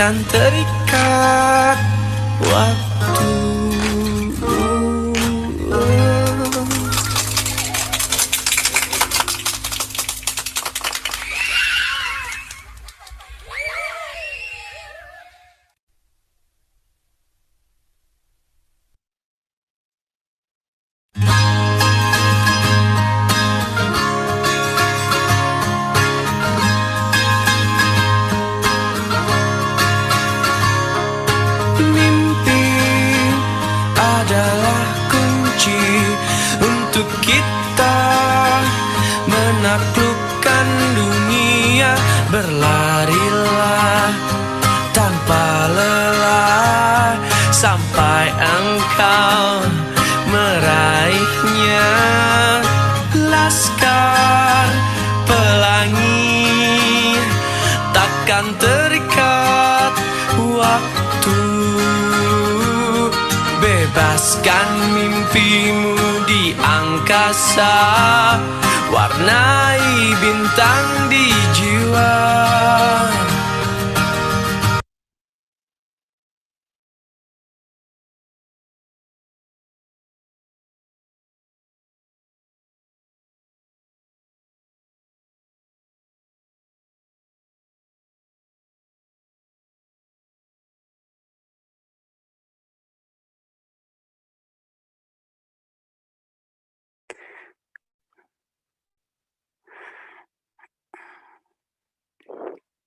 takkan terikat waktu. Mimpi adalah kunci untuk kita menaklukkan dunia. Berlarilah tanpa lelah sampai engkau meraihnya. Laskar pelangi takkan terikat waktu. Bebaskan mimpimu di angkasa, warnai bintang di jiwa.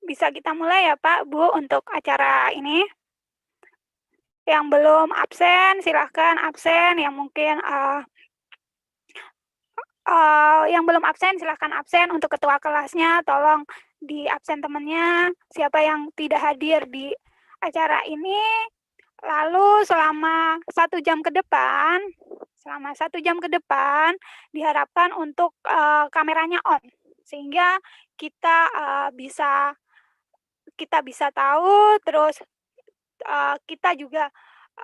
Bisa kita mulai ya Pak, Bu, untuk acara ini. Yang belum absen, silahkan absen. Yang mungkin yang belum absen, silahkan absen. Untuk ketua kelasnya, tolong di absen temannya. Siapa yang tidak hadir di acara ini, lalu selama 1 jam ke depan, diharapkan untuk kameranya on, sehingga kita bisa tahu, terus kita juga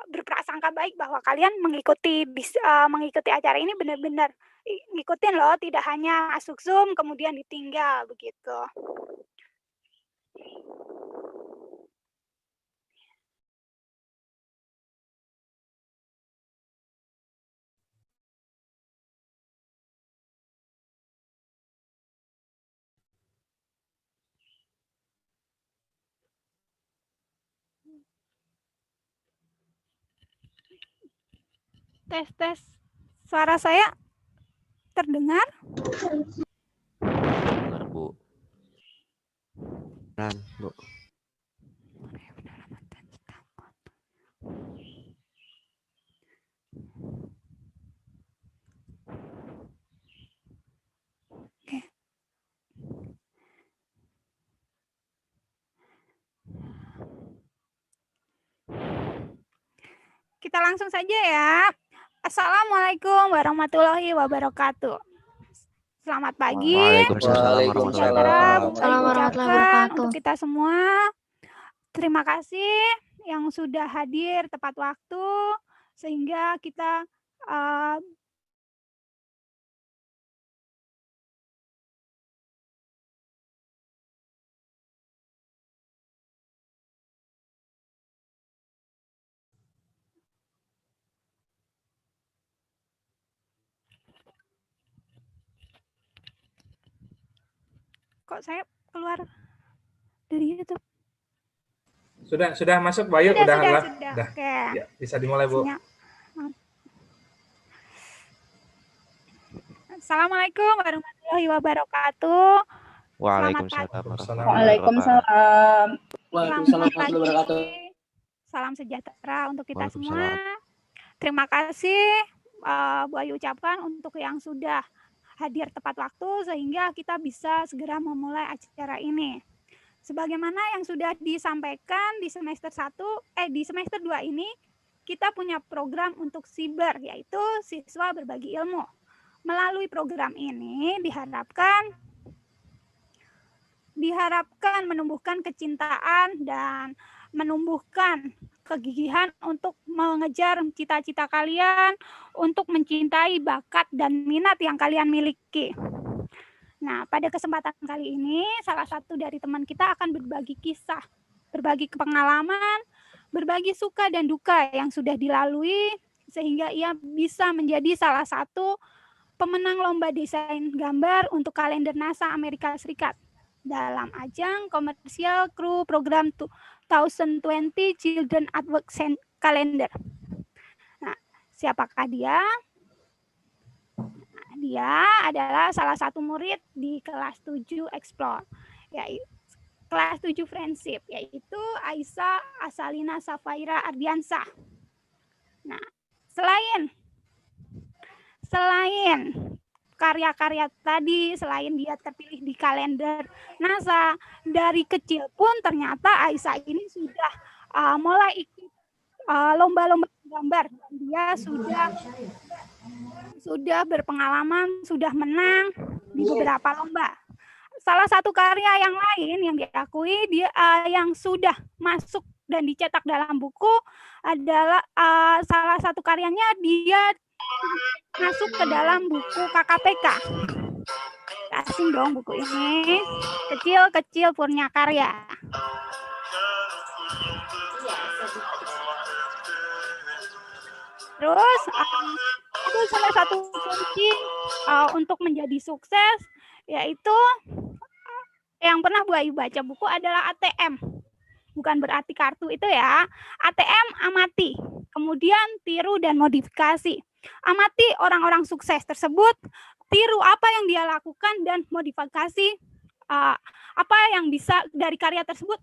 berprasangka baik bahwa kalian mengikuti acara ini benar-benar ngikutin loh, tidak hanya masuk Zoom kemudian ditinggal begitu. Tes, suara saya terdengar? Dengar, Bu. Bu. Kita langsung saja ya. Assalamualaikum warahmatullahi wabarakatuh. Selamat pagi. Waalaikumsalam warahmatullahi wabarakatuh. Untuk kita semua, terima kasih yang sudah hadir tepat waktu sehingga kita kok saya keluar dari YouTube. Sudah masuk, Bayu? Udah. Oke. Ya, bisa dimulai, Bu. Assalamualaikum warahmatullahi wabarakatuh. Waalaikumsalam warahmatullahi wabarakatuh. Salam sejahtera untuk kita semua. Terima kasih Bu Ayu ucapkan untuk yang sudah hadir tepat waktu sehingga kita bisa segera memulai acara ini. Sebagaimana yang sudah disampaikan di semester 2 ini, kita punya program untuk siber, yaitu siswa berbagi ilmu. Melalui program ini diharapkan menumbuhkan kecintaan dan menumbuhkan kegigihan untuk mengejar cita-cita kalian, untuk mencintai bakat dan minat yang kalian miliki. Nah, pada kesempatan kali ini, salah satu dari teman kita akan berbagi kisah berbagi pengalaman, berbagi suka dan duka yang sudah dilalui, sehingga ia bisa menjadi salah satu pemenang lomba desain gambar untuk kalender NASA Amerika Serikat dalam ajang komersial Crew Program 2020 Children at Work Calendar. Nah, siapakah dia? Dia adalah salah satu murid di kelas 7 Explore, yaitu kelas 7 Friendship, yaitu Aisyah Asalina Safaira Ardiansah. Nah, selain karya-karya tadi, selain dia terpilih di kalender NASA, dari kecil pun ternyata Aisyah ini sudah mulai ikut lomba-lomba gambar. Dia sudah berpengalaman, sudah menang di beberapa lomba. Salah satu karya yang lain yang diakui dia yang sudah masuk dan dicetak dalam buku adalah salah satu karyanya dia masuk ke dalam buku KKPK. Asing dong buku ini. Kecil-kecil Purnya Karya. Terus itu salah satu kunci untuk menjadi sukses, yaitu yang pernah Bu Ayu baca buku adalah ATM. Bukan berarti kartu itu ya. ATM amati, kemudian tiru dan modifikasi. Amati orang-orang sukses tersebut, tiru apa yang dia lakukan dan modifikasi apa yang bisa dari karya tersebut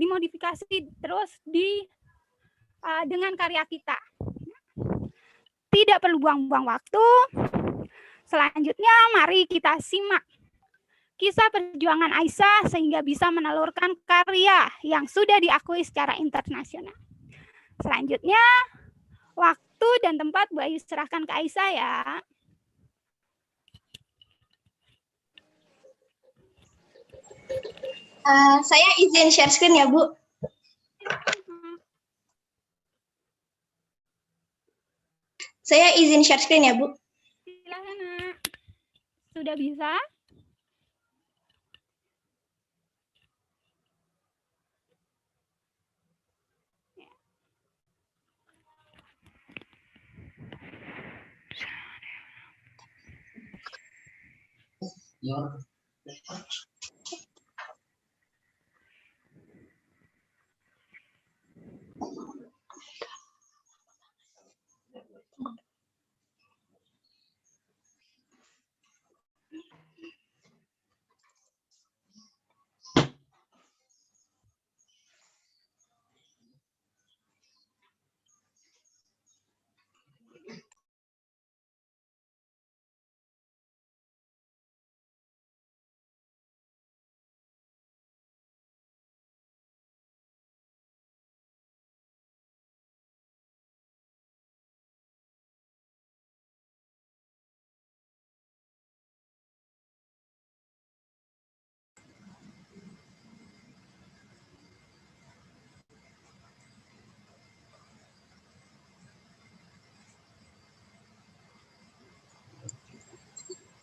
dimodifikasi terus dengan karya kita. Tidak perlu buang-buang waktu. Selanjutnya mari kita simak kisah perjuangan Aisyah sehingga bisa menelurkan karya yang sudah diakui secara internasional. Selanjutnya, waktu dan tempat Bu Ayu serahkan ke Aisyah ya. Saya izin share screen ya, Bu. Saya izin share screen ya, Bu. Silakan, Nak. Sudah bisa?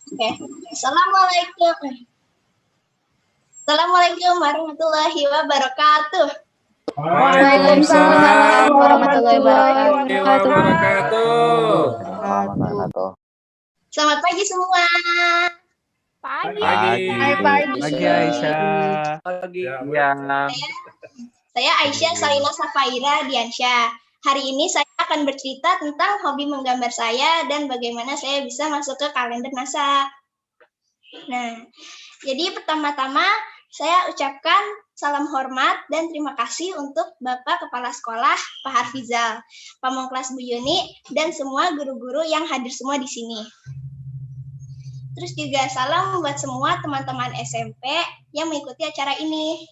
Oke. Assalamualaikum warahmatullahi wabarakatuh. Waalaikumsalam warahmatullahi wabarakatuh. Selamat pagi semua. Pagi. Pagi Aisyah. Saya Aisyah Salina Safaira Diansyah. Hari ini saya akan bercerita tentang hobi menggambar saya dan bagaimana saya bisa masuk ke kalender NASA. Nah, jadi pertama-tama saya ucapkan salam hormat dan terima kasih untuk Bapak Kepala Sekolah Pak Harfizal, Pamongklas Bu Yuni, dan semua guru-guru yang hadir semua di sini. Terus juga salam buat semua teman-teman SMP yang mengikuti acara ini.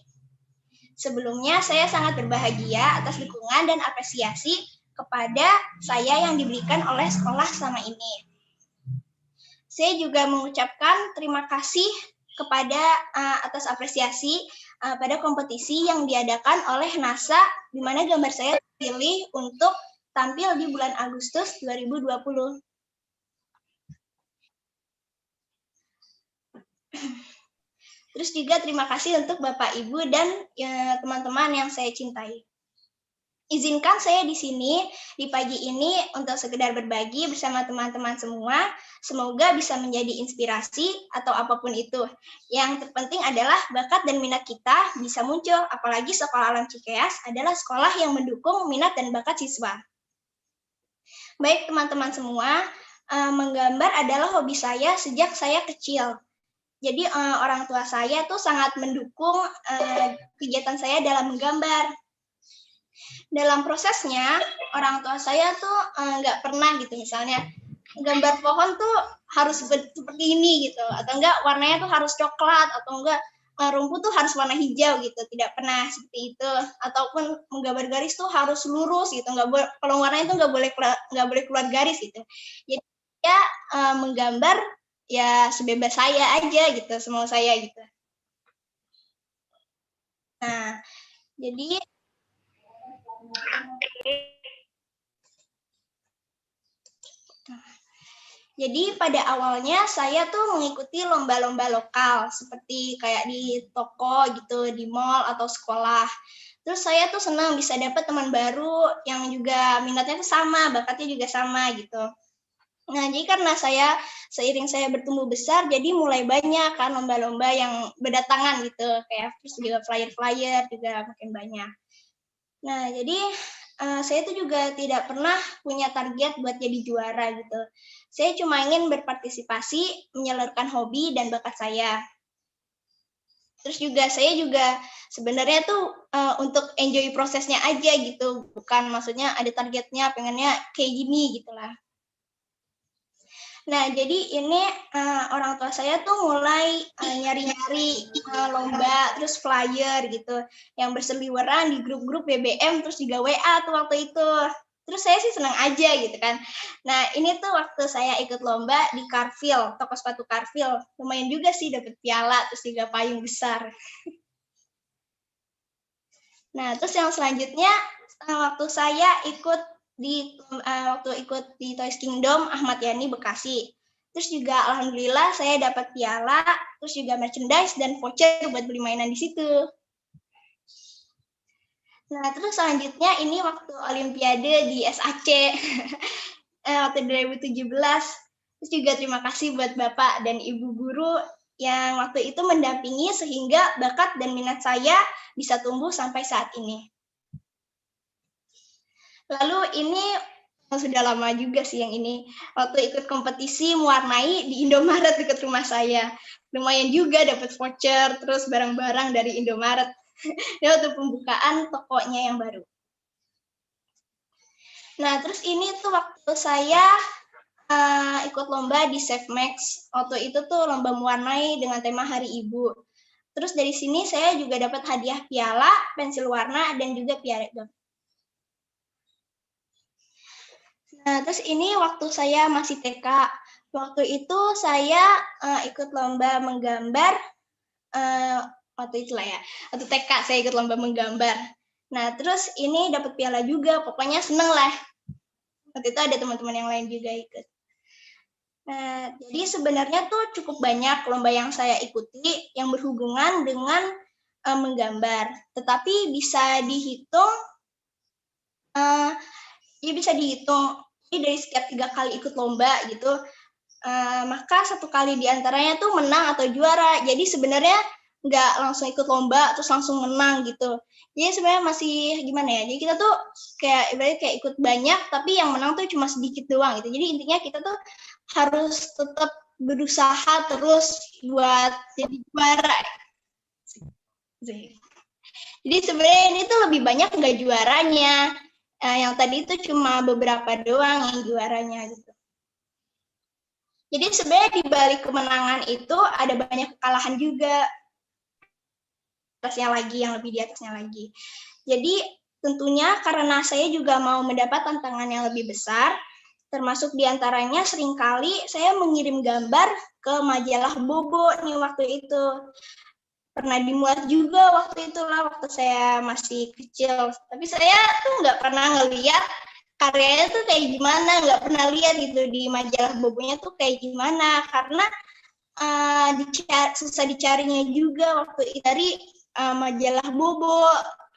Sebelumnya, saya sangat berbahagia atas dukungan dan apresiasi kepada saya yang diberikan oleh sekolah selama ini. Saya juga mengucapkan terima kasih kepada atas apresiasi pada kompetisi yang diadakan oleh NASA, di mana gambar saya terpilih untuk tampil di bulan Agustus 2020. Terus juga terima kasih untuk Bapak, Ibu, dan teman-teman yang saya cintai. Izinkan saya di sini, di pagi ini, untuk sekedar berbagi bersama teman-teman semua. Semoga bisa menjadi inspirasi atau apapun itu. Yang terpenting adalah bakat dan minat kita bisa muncul, apalagi Sekolah Alam Cikeas adalah sekolah yang mendukung minat dan bakat siswa. Baik teman-teman semua, menggambar adalah hobi saya sejak saya kecil. Jadi orang tua saya tuh sangat mendukung kegiatan saya dalam menggambar. Dalam prosesnya, orang tua saya tuh nggak pernah gitu, misalnya gambar pohon tuh harus seperti ini gitu, atau enggak warnanya tuh harus coklat, atau enggak rumput tuh harus warna hijau gitu, tidak pernah seperti itu. Ataupun menggambar garis tuh harus lurus gitu, nggak boleh, kalau warnanya tuh nggak boleh keluar garis gitu. Jadi ya menggambar ya sebebas saya aja gitu, semau saya gitu. Nah, Jadi pada awalnya saya tuh mengikuti lomba-lomba lokal seperti kayak di toko gitu, di mall atau sekolah. Terus saya tuh senang bisa dapat teman baru yang juga minatnya tuh sama, bakatnya juga sama gitu. Nah, jadi karena seiring saya bertumbuh besar, jadi mulai banyak kan lomba-lomba yang berdatangan gitu, kayak terus juga flyer-flyer juga makin banyak. Nah, jadi saya tuh juga tidak pernah punya target buat jadi juara gitu. Saya cuma ingin berpartisipasi, menyalurkan hobi dan bakat saya. Terus juga saya juga sebenarnya tuh untuk enjoy prosesnya aja gitu, bukan maksudnya ada targetnya, pengennya kayak gini gitulah. Nah, jadi ini orang tua saya tuh mulai nyari-nyari lomba, terus flyer gitu, yang berseliweran di grup-grup BBM, terus juga WA tuh waktu itu. Terus saya sih senang aja gitu kan. Nah, ini tuh waktu saya ikut lomba di Carfil, toko sepatu Carfil. Lumayan juga sih dapat piala, terus juga payung besar. Nah, terus yang selanjutnya, waktu saya ikut di Toys Kingdom Ahmad Yani Bekasi. Terus juga alhamdulillah saya dapat piala, terus juga merchandise dan voucher buat beli mainan di situ. Nah, terus selanjutnya ini waktu Olimpiade di SAC waktu 2017. Terus juga terima kasih buat Bapak dan Ibu guru yang waktu itu mendampingi sehingga bakat dan minat saya bisa tumbuh sampai saat ini. Lalu ini sudah lama juga sih yang ini. Waktu ikut kompetisi mewarnai di Indomaret dekat rumah saya. Lumayan juga dapat voucher, terus barang-barang dari Indomaret. Ini waktu pembukaan tokonya yang baru. Nah, terus ini tuh waktu saya ikut lomba di Save Max. Waktu itu tuh lomba mewarnai dengan tema Hari Ibu. Terus dari sini saya juga dapat hadiah piala, pensil warna, dan juga piagam. Nah, terus ini waktu saya masih TK. Waktu itu saya ikut lomba menggambar, waktu itulah ya, waktu TK saya ikut lomba menggambar. Nah, terus ini dapat piala juga, pokoknya seneng lah. Waktu itu ada teman-teman yang lain juga ikut. Nah, jadi sebenarnya tuh cukup banyak lomba yang saya ikuti yang berhubungan dengan menggambar. Tetapi bisa dihitung, jadi dari setiap 3 kali ikut lomba gitu, maka 1 kali diantaranya tuh menang atau juara. Jadi sebenarnya nggak langsung ikut lomba terus langsung menang gitu. Jadi sebenarnya masih gimana ya? Jadi kita tuh ibaratnya kayak ikut banyak, tapi yang menang tuh cuma sedikit doang gitu. Jadi intinya kita tuh harus tetap berusaha terus buat jadi juara. Jadi sebenarnya ini tuh lebih banyak nggak juaranya. Yang tadi itu cuma beberapa doang yang juaranya gitu. Jadi sebenarnya di balik kemenangan itu ada banyak kekalahan juga. Atasnya lagi, yang lebih di atasnya lagi. Jadi tentunya karena saya juga mau mendapat tantangan yang lebih besar, termasuk diantaranya seringkali saya mengirim gambar ke majalah Bobo nih waktu itu. Pernah dimuat juga waktu itulah, waktu saya masih kecil. Tapi saya tuh nggak pernah ngeliat karyanya tuh kayak gimana, nggak pernah lihat gitu di majalah Bobonya tuh kayak gimana. Karena susah dicarinya juga waktu itu dari majalah Bobo,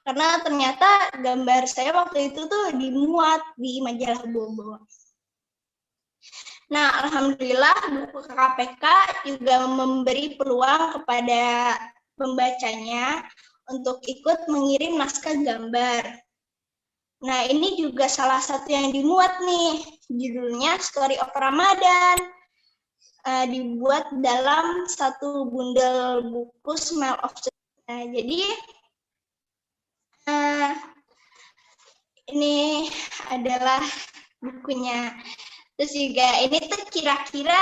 karena ternyata gambar saya waktu itu tuh dimuat di majalah Bobo. Nah, alhamdulillah buku KKPK juga memberi peluang kepada pembacanya untuk ikut mengirim naskah gambar. Nah, ini juga salah satu yang dimuat nih, judulnya Story of Ramadan. Dibuat dalam satu bundel buku Smell of Success. Nah, jadi ini adalah bukunya. Terus juga ini tuh kira-kira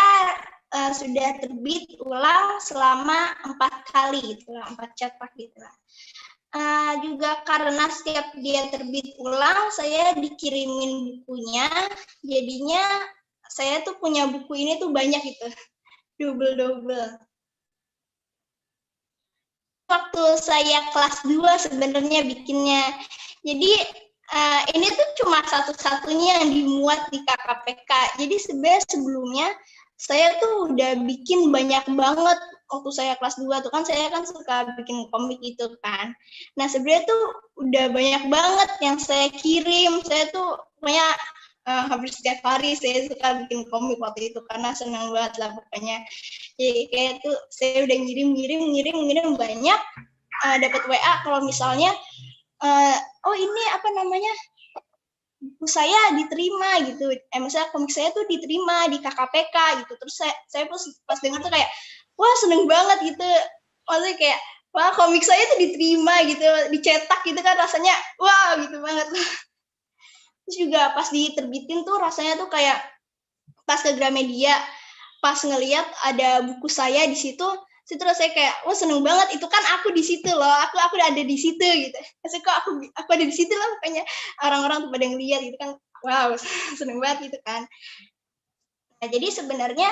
sudah terbit ulang selama 4 kali gitu lah, 4 cetak gitu lah. Juga karena setiap dia terbit ulang, saya dikirimin bukunya, jadinya saya tuh punya buku ini tuh banyak gitu, double. Waktu saya kelas 2 sebenarnya bikinnya, jadi ini tuh cuma satu-satunya yang dimuat di KKPK. Jadi sebenarnya sebelumnya saya tuh udah bikin banyak banget waktu saya kelas 2 tuh kan saya kan suka bikin komik gitu kan. Nah sebenarnya tuh udah banyak banget yang saya kirim. Saya tuh pokoknya hampir setiap hari saya suka bikin komik waktu itu karena senang banget lah pokoknya. Jadi kayak tuh saya udah ngirim banyak. Dapat WA kalau misalnya oh ini apa namanya buku saya diterima gitu, misalnya komik saya tuh diterima di KKPK gitu. Terus saya pas dengar tuh kayak wah seneng banget gitu, maksudnya kayak wah komik saya tuh diterima gitu, dicetak gitu kan rasanya wah gitu banget. Terus juga pas diterbitin tuh rasanya tuh kayak pas ke Gramedia pas ngelihat ada buku saya di situ rasanya kayak wah seneng banget, itu kan aku di situ loh, aku udah ada di situ gitu. Maksudnya kok aku ada di situ lah, makanya orang-orang tuh pada ngeliat gitu kan, wow seneng banget gitu kan. Nah, jadi sebenarnya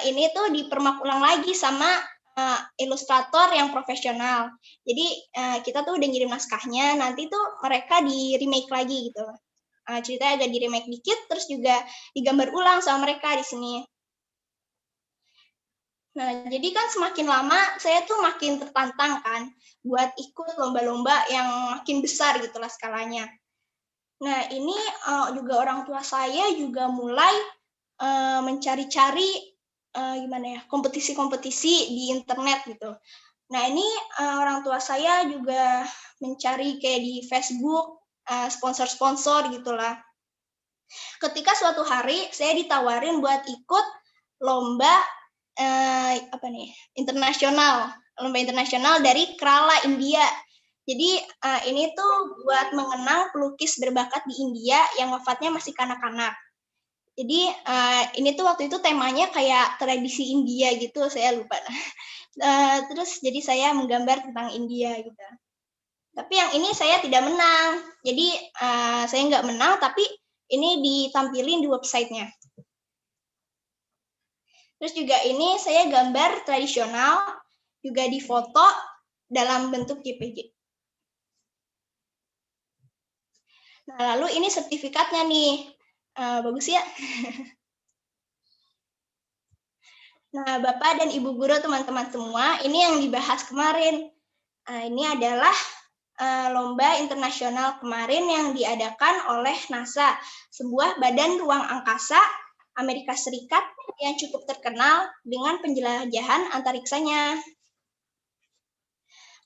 ini tuh dipermak ulang lagi sama ilustrator yang profesional. Jadi kita tuh udah ngirim naskahnya, nanti tuh mereka di remake lagi gitu. Ceritanya agak di remake dikit, terus juga digambar ulang sama mereka di sini. Nah, jadi kan semakin lama saya tuh makin tertantang kan buat ikut lomba-lomba yang makin besar gitulah skalanya. Nah, ini juga orang tua saya juga mulai mencari-cari gimana ya, kompetisi-kompetisi di internet gitu. Nah, ini orang tua saya juga mencari kayak di Facebook sponsor-sponsor gitulah. Ketika suatu hari saya ditawarin buat ikut lomba lomba internasional dari Kerala India. Jadi ini tuh buat mengenang pelukis berbakat di India yang wafatnya masih kanak-kanak. Jadi ini tuh waktu itu temanya kayak tradisi India gitu, saya lupa. Terus jadi saya menggambar tentang India gitu. Tapi yang ini saya tidak menang. Jadi saya nggak menang, tapi ini ditampilin di websitenya. Terus juga ini saya gambar tradisional, juga difoto dalam bentuk JPG. Nah, lalu ini sertifikatnya nih. Bagus ya? Nah, Bapak dan Ibu Guru, teman-teman semua, ini yang dibahas kemarin. Ini adalah lomba internasional kemarin yang diadakan oleh NASA, sebuah badan ruang angkasa Amerika Serikat yang cukup terkenal dengan penjelajahan antariksanya.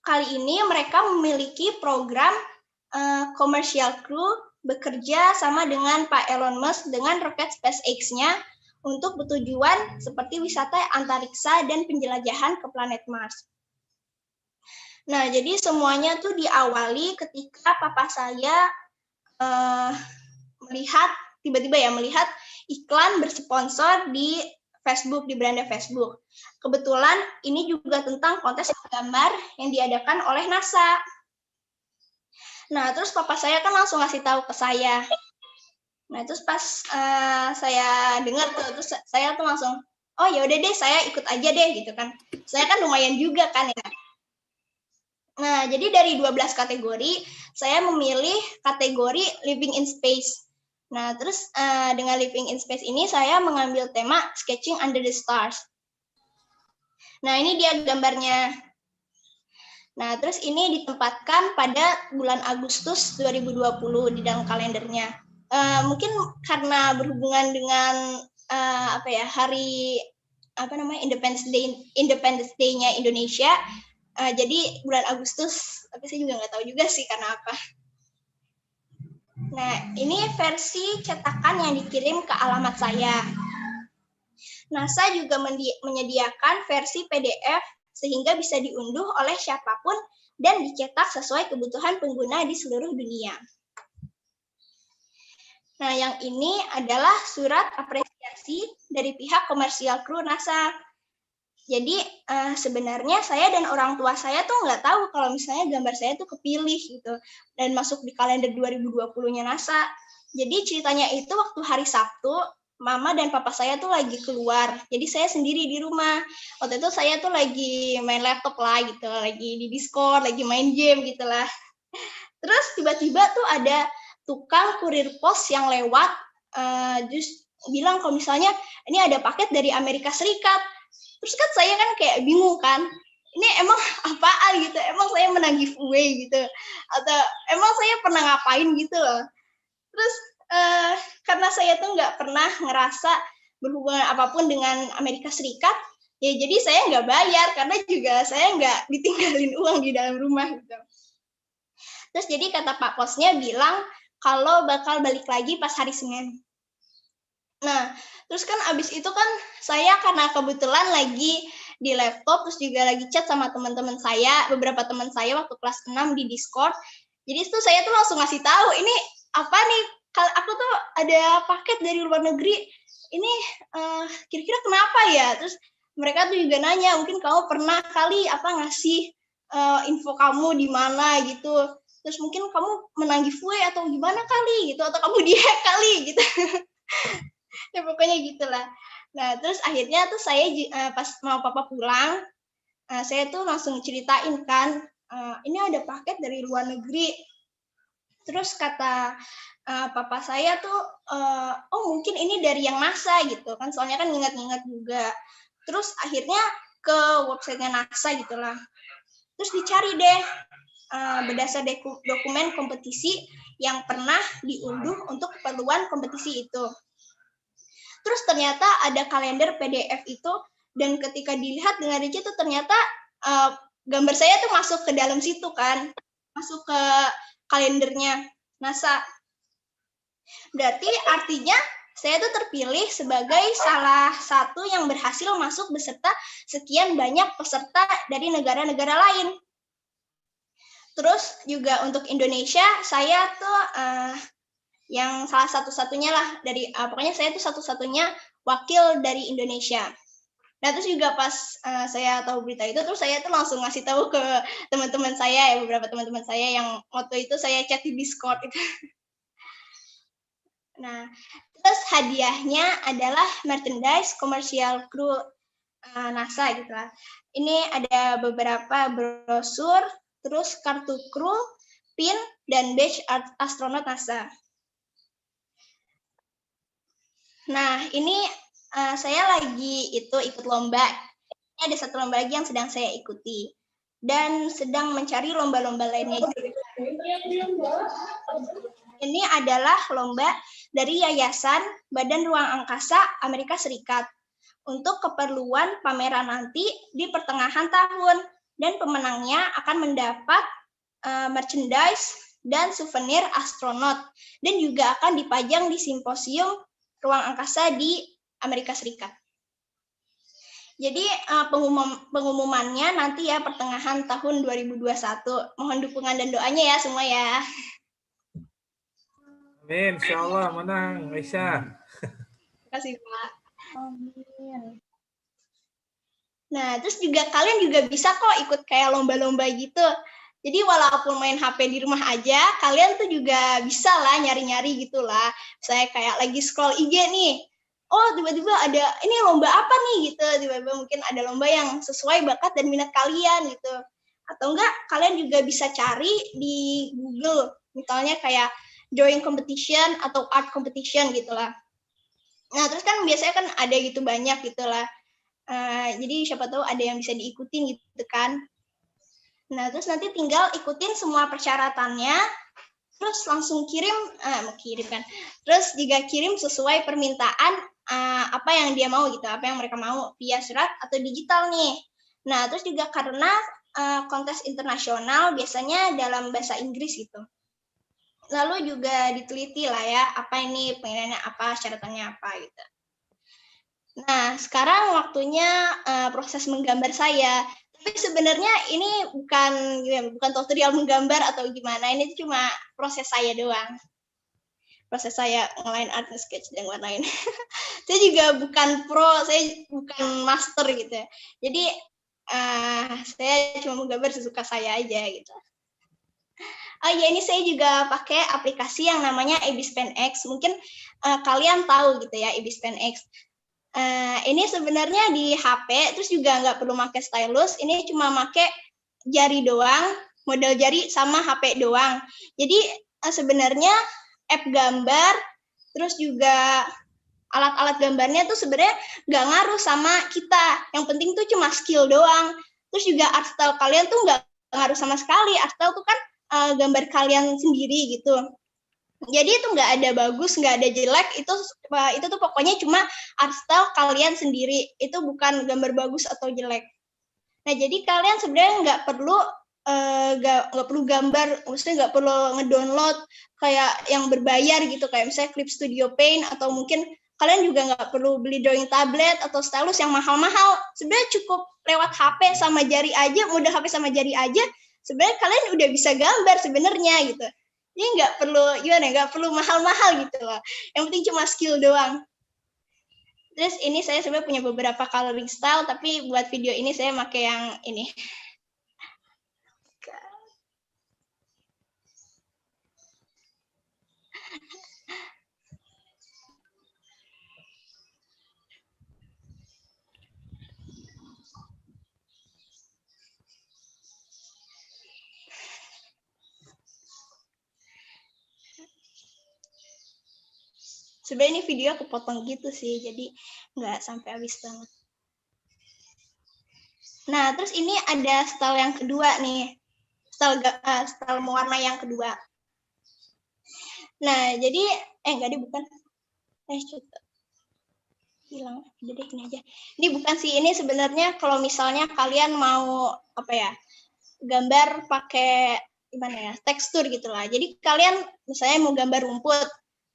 Kali ini mereka memiliki program commercial crew bekerja sama dengan Pak Elon Musk dengan roket SpaceX-nya untuk bertujuan seperti wisata antariksa dan penjelajahan ke planet Mars. Nah, jadi semuanya tuh diawali ketika papa saya melihat iklan bersponsor di Facebook, di beranda Facebook. Kebetulan ini juga tentang kontes gambar yang diadakan oleh NASA. Nah, terus papa saya kan langsung ngasih tahu ke saya. Nah, terus pas saya dengar tuh, terus saya tuh langsung, oh ya udah deh, saya ikut aja deh gitu kan. Saya kan lumayan juga kan ya. Nah, jadi dari 12 kategori, saya memilih kategori Living in Space. Nah, terus dengan Living in Space ini saya mengambil tema Sketching Under the Stars. Nah, ini dia gambarnya. Nah, terus ini ditempatkan pada bulan Agustus 2020 di dalam kalendernya. Mungkin karena berhubungan dengan hari Independence Day-nya Indonesia, jadi bulan Agustus, tapi saya juga nggak tahu juga sih karena apa. Nah, ini versi cetakan yang dikirim ke alamat saya. NASA juga menyediakan versi PDF sehingga bisa diunduh oleh siapapun dan dicetak sesuai kebutuhan pengguna di seluruh dunia. Nah, yang ini adalah surat apresiasi dari pihak komersial kru NASA. Jadi sebenarnya saya dan orang tua saya tuh nggak tahu kalau misalnya gambar saya tuh kepilih gitu dan masuk di kalender 2020-nya NASA. Jadi ceritanya itu waktu hari Sabtu, Mama dan Papa saya tuh lagi keluar, jadi saya sendiri di rumah. Waktu itu saya tuh lagi main laptop lah gitu, lagi di Discord, lagi main game gitu lah. Terus tiba-tiba tuh ada tukang kurir pos yang lewat, just bilang kalau misalnya ini ada paket dari Amerika Serikat. Terus kan saya kan kayak bingung kan, ini emang apaan gitu, emang saya menang giveaway gitu, atau emang saya pernah ngapain gitu loh. Terus karena saya tuh nggak pernah ngerasa berhubungan apapun dengan Amerika Serikat, ya jadi saya nggak bayar karena juga saya nggak ditinggalin uang di dalam rumah gitu. Terus jadi kata Pak Posnya bilang kalau bakal balik lagi pas hari Senin. Nah, terus kan abis itu kan saya karena kebetulan lagi di laptop, terus juga lagi chat sama teman-teman saya, beberapa teman saya waktu kelas 6 di Discord. Jadi itu saya tuh langsung ngasih tahu, ini apa nih? Aku tuh ada paket dari luar negeri, ini kira-kira kenapa ya? Terus mereka tuh juga nanya, mungkin kamu pernah kali ngasih info kamu di mana gitu, terus mungkin kamu menang giveaway atau gimana kali gitu, atau kamu di-hack kali gitu. Ya pokoknya gitulah. Nah terus akhirnya tuh saya pas mau Papa pulang, saya tuh langsung ceritain kan, ini ada paket dari luar negeri. Terus kata Papa saya tuh, oh mungkin ini dari yang NASA gitu kan, soalnya kan ingat-ingat juga. Terus akhirnya ke websitenya NASA gitulah. Terus dicari deh berdasar dokumen kompetisi yang pernah diunduh untuk keperluan kompetisi itu. Terus ternyata ada kalender PDF itu, dan ketika dilihat dengan rinci itu ternyata gambar saya tuh masuk ke dalam situ kan, masuk ke kalendernya NASA. Berarti artinya saya tuh terpilih sebagai salah satu yang berhasil masuk beserta sekian banyak peserta dari negara-negara lain. Terus juga untuk Indonesia, saya tuh yang salah satu-satunya lah dari pokoknya saya tuh satu-satunya wakil dari Indonesia. Nah terus juga pas saya tahu berita itu, terus saya tuh langsung ngasih tahu ke teman-teman saya, beberapa teman-teman saya yang waktu itu saya chat di Discord itu. Nah terus hadiahnya adalah merchandise komersial kru NASA gitu lah. Ini ada beberapa brosur, terus kartu kru, pin, dan badge astronot NASA. Nah, ini saya lagi ikut lomba. Ini ada satu lomba lagi yang sedang saya ikuti. Dan sedang mencari lomba-lomba lainnya. Ini adalah lomba dari Yayasan Badan Ruang Angkasa Amerika Serikat untuk keperluan pameran nanti di pertengahan tahun. Dan pemenangnya akan mendapat merchandise dan souvenir astronot. Dan juga akan dipajang di simposium ruang angkasa di Amerika Serikat. Jadi pengumumannya nanti ya pertengahan tahun 2021. Mohon dukungan dan doanya ya semua ya. Amin, insya Allah menang, Aisyah. Terima kasih Pak. Amin. Nah, terus juga kalian juga bisa kok ikut kayak lomba-lomba gitu. Jadi walaupun main HP di rumah aja, kalian tuh juga bisa lah nyari-nyari gitu lah. Saya kayak lagi scroll IG nih, oh tiba-tiba ada, ini lomba apa nih gitu. Tiba-tiba mungkin ada lomba yang sesuai bakat dan minat kalian gitu. Atau enggak, kalian juga bisa cari di Google. Misalnya kayak drawing competition atau art competition gitu lah. Nah terus kan biasanya kan ada gitu banyak gitu lah. Jadi siapa tahu ada yang bisa diikutin gitu kan. Nah, terus nanti tinggal ikutin semua persyaratannya, terus langsung kirim kan. Terus juga kirim sesuai permintaan apa yang dia mau gitu, apa yang mereka mau via surat atau digital nih. Nah, terus juga karena kontes internasional biasanya dalam bahasa Inggris gitu. Lalu juga diteliti lah ya, apa ini pengennya apa, syaratannya apa gitu. Nah, sekarang waktunya proses menggambar saya. Tapi sebenarnya ini bukan tutorial menggambar atau gimana, ini cuma proses saya doang. Proses saya nge-line art, sketch, dan warnain. Saya juga bukan pro, saya bukan master gitu ya. Jadi saya cuma menggambar sesuka saya aja gitu. Oh iya, ini saya juga pakai aplikasi yang namanya Ibispen X. Mungkin kalian tahu gitu ya, Ibispen X. Ini sebenarnya di HP, terus juga nggak perlu pakai stylus. Ini cuma pakai jari doang, model jari sama HP doang. Jadi sebenarnya app gambar, terus juga alat-alat gambarnya tuh sebenarnya nggak ngaruh sama kita. Yang penting tuh cuma skill doang. Terus juga art style kalian tuh nggak ngaruh sama sekali. Art style tuh kan gambar kalian sendiri gitu. Jadi itu nggak ada bagus, nggak ada jelek, itu tuh pokoknya cuma art style kalian sendiri, itu bukan gambar bagus atau jelek. Nah, jadi kalian sebenarnya nggak perlu gambar, maksudnya nggak perlu ngedownload kayak yang berbayar gitu, kayak misalnya Clip Studio Paint, atau mungkin kalian juga nggak perlu beli drawing tablet atau stylus yang mahal-mahal. Sebenarnya cukup lewat HP sama jari aja, modal HP sama jari aja, sebenarnya kalian udah bisa gambar sebenarnya gitu. Jadi nggak perlu mahal-mahal gitu loh. Yang penting cuma skill doang. Terus ini saya sebenarnya punya beberapa coloring style, tapi buat video ini saya pakai yang ini. Sebenarnya ini video kepotong gitu sih, jadi nggak sampai habis banget. Nah, terus ini ada style yang kedua nih, style mewarna yang kedua. Nah, jadi nggak deh, bukan. Coba hilang, udah deh ini aja. Ini bukan sih, ini sebenarnya kalau misalnya kalian mau gambar pakai gimana ya, tekstur gitulah. Jadi kalian misalnya mau gambar rumput,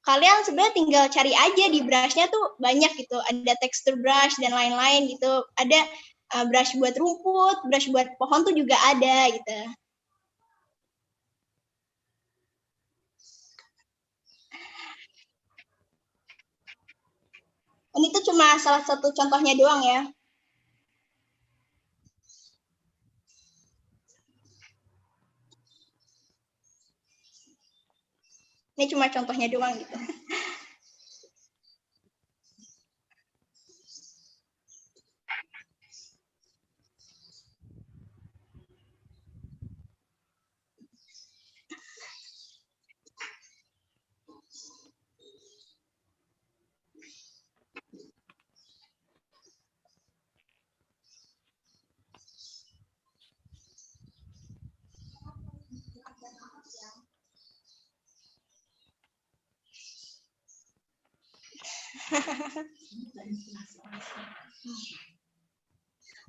kalian sebenarnya tinggal cari aja di brush-nya tuh banyak gitu, ada texture brush dan lain-lain gitu, ada brush buat rumput, brush buat pohon tuh juga ada gitu. Ini tuh cuma salah satu contohnya doang ya. Ini cuma contohnya doang gitu.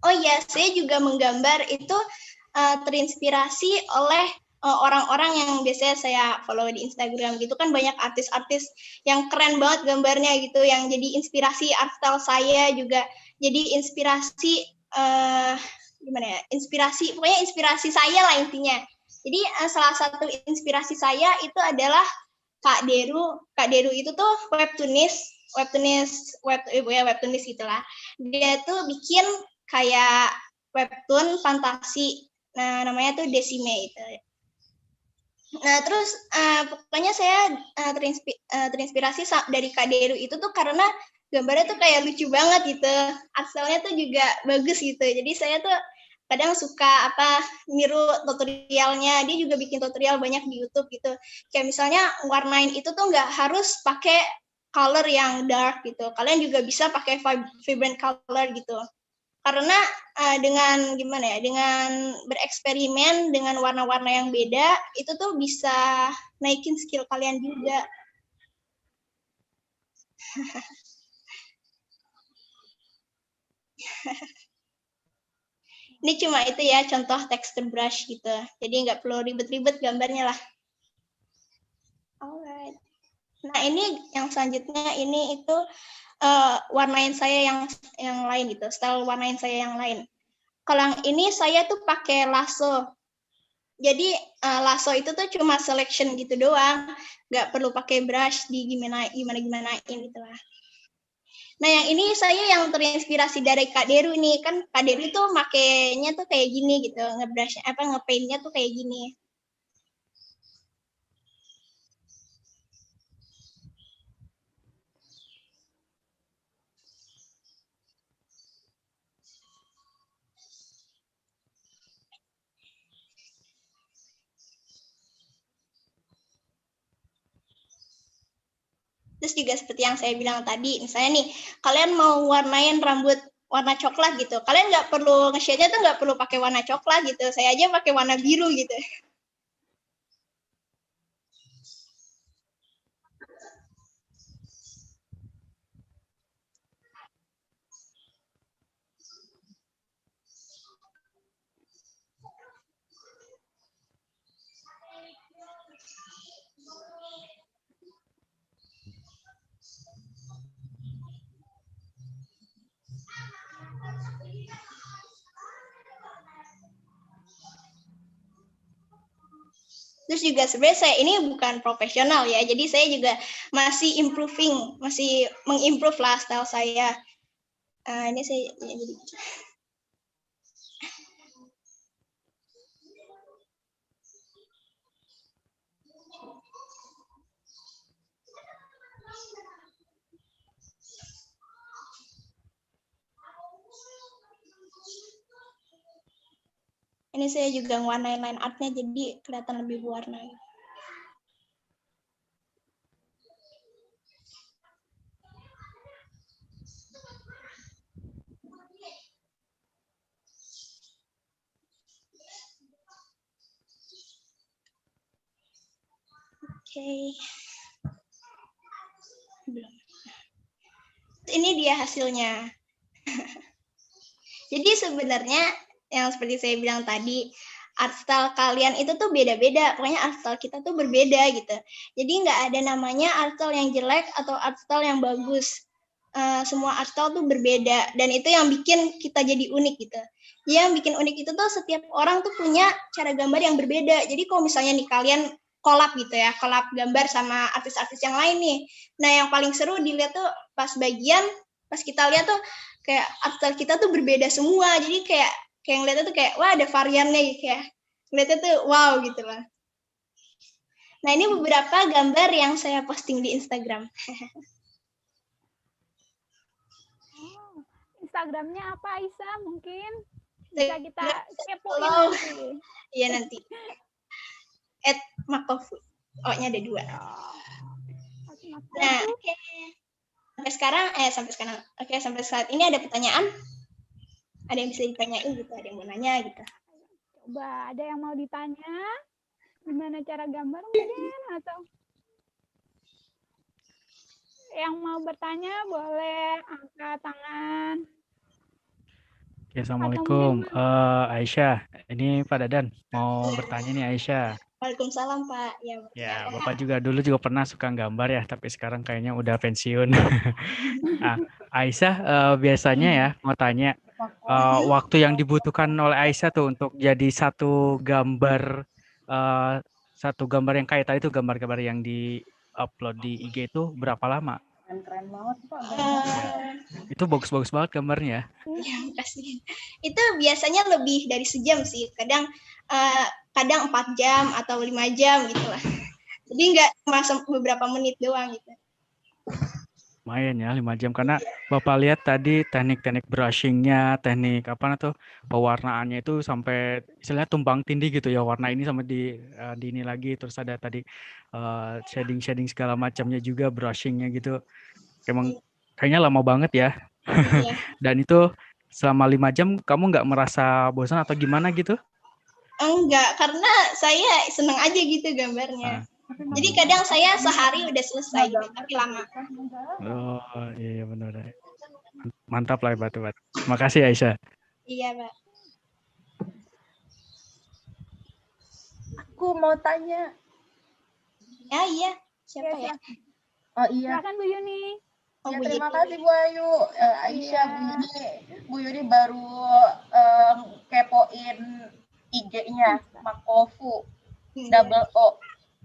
Oh iya, saya juga menggambar itu terinspirasi oleh orang-orang yang biasanya saya follow di Instagram gitu kan, banyak artis-artis yang keren banget gambarnya gitu, yang jadi inspirasi art style saya juga, jadi inspirasi gimana ya, pokoknya inspirasi saya lah intinya. Jadi salah satu inspirasi saya itu adalah Kak Deru. Kak Deru itu tuh webtoonis gitulah. Dia tuh bikin kayak webtoon fantasi. Nah, namanya tuh Decime itu. Nah, terus pokoknya saya terinspirasi dari Kak Deru itu tuh karena gambarnya tuh kayak lucu banget gitu. Asalnya tuh juga bagus gitu. Jadi saya tuh kadang suka niru tutorialnya. Dia juga bikin tutorial banyak di YouTube gitu. Kayak misalnya warnain itu tuh nggak harus pakai color yang dark gitu. Kalian juga bisa pakai vibrant color gitu. Karena dengan gimana ya, dengan bereksperimen dengan warna-warna yang beda, itu tuh bisa naikin skill kalian juga. Ini cuma itu ya, contoh texture brush gitu. Jadi nggak perlu ribet-ribet gambarnya lah. Alright. Nah, ini yang selanjutnya, ini itu warnain saya yang lain gitu, style warnain saya yang lain. Kalau yang ini saya tuh pakai lasso. Jadi lasso itu tuh cuma selection gitu doang, nggak perlu pakai brush di gimanain gitu lah. Nah, yang ini saya yang terinspirasi dari Kak Deru nih, kan Kak Deru tuh makainya tuh kayak gini gitu, ngepaintnya tuh kayak gini. Terus juga seperti yang saya bilang tadi, misalnya nih, kalian mau warnain rambut warna coklat gitu, kalian nggak perlu nge-shade-nya tuh nggak perlu pakai warna coklat gitu, saya aja pakai warna biru gitu. Terus juga sebenarnya saya ini bukan profesional ya, jadi saya juga masih improving, masih mengimprove lah style saya. Ini saya jadi ini saya juga warnain line artnya jadi kelihatan lebih berwarna. Oke. Belum. Ini dia hasilnya. Jadi sebenarnya yang seperti saya bilang tadi, art style kalian itu tuh beda-beda. Pokoknya art style kita tuh berbeda gitu. Jadi nggak ada namanya art style yang jelek atau art style yang bagus. Semua art style tuh berbeda. Dan itu yang bikin kita jadi unik gitu. Yang bikin unik itu tuh setiap orang tuh punya cara gambar yang berbeda. Jadi kalau misalnya nih kalian collab gitu ya, collab gambar sama artis-artis yang lain nih. Nah, yang paling seru dilihat tuh pas kita lihat tuh kayak art style kita tuh berbeda semua. Jadi kayak ngeliatnya tuh kayak wah ada variannya gitu ya. Ngeliatnya tuh wow gitu lah. Nah, ini beberapa gambar yang saya posting di Instagram. Instagramnya apa Aisyah? Mungkin bisa kita kepoin nanti. Iya nanti. @makofu. O-nya ada 2. Nah, oke. Sampai sekarang. Oke, sampai saat ini ada pertanyaan? Ada yang bisa ditanyain gitu, ada yang mau nanya gitu. Coba, ada yang mau ditanya? Gimana cara gambar mungkin? Atau yang mau bertanya boleh angkat tangan. Oke, Assalamualaikum. Aisyah, ini Pak Dadan mau bertanya nih Aisyah. Waalaikumsalam Pak. Ya, Bapak dulu juga pernah suka gambar ya, tapi sekarang kayaknya udah pensiun. Aisyah biasanya ya mau tanya, waktu yang dibutuhkan oleh Aisyah tuh untuk jadi satu gambar yang kayak tadi tuh gambar-gambar yang di-upload di IG itu berapa lama? Keren banget Pak. Itu bagus-bagus banget gambarnya. Ya, makasih. Itu biasanya lebih dari sejam sih. Kadang 4 jam atau 5 jam gitu lah. Jadi nggak cuma beberapa menit doang gitu. Lumayan ya 5 jam, karena Bapak lihat tadi teknik-teknik brushingnya, teknik pewarnaannya itu sampai istilahnya tumpang tindih gitu ya, warna ini sama di ini lagi, terus ada tadi shading segala macamnya juga, brushingnya gitu. Emang kayaknya lama banget ya. Dan itu selama 5 jam kamu nggak merasa bosan atau gimana gitu? Enggak, karena saya seneng aja gitu gambarnya. Jadi kadang saya sehari udah selesai gitu, tapi lama. Oh iya benar. Mantap lah Batu. Makasih Aisyah. Iya, Pak. Aku mau tanya. Ya, iya. Siapa ya? Oh iya. Silakan Bu Yuni. Ya, terima kasih Bu Ayu. Aisyah, Bu Yuni baru kepoin IG-nya Makofu double O.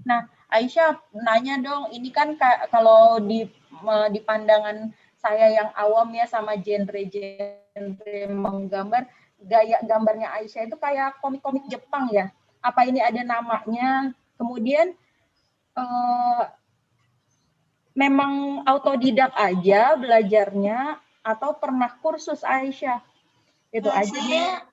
Nah, Aisyah nanya dong, ini kan kalau di pandangan saya yang awam ya sama genre menggambar, gaya gambarnya Aisyah itu kayak komik-komik Jepang ya. Apa ini ada namanya? Kemudian memang autodidak aja belajarnya atau pernah kursus Aisyah? Itu aja.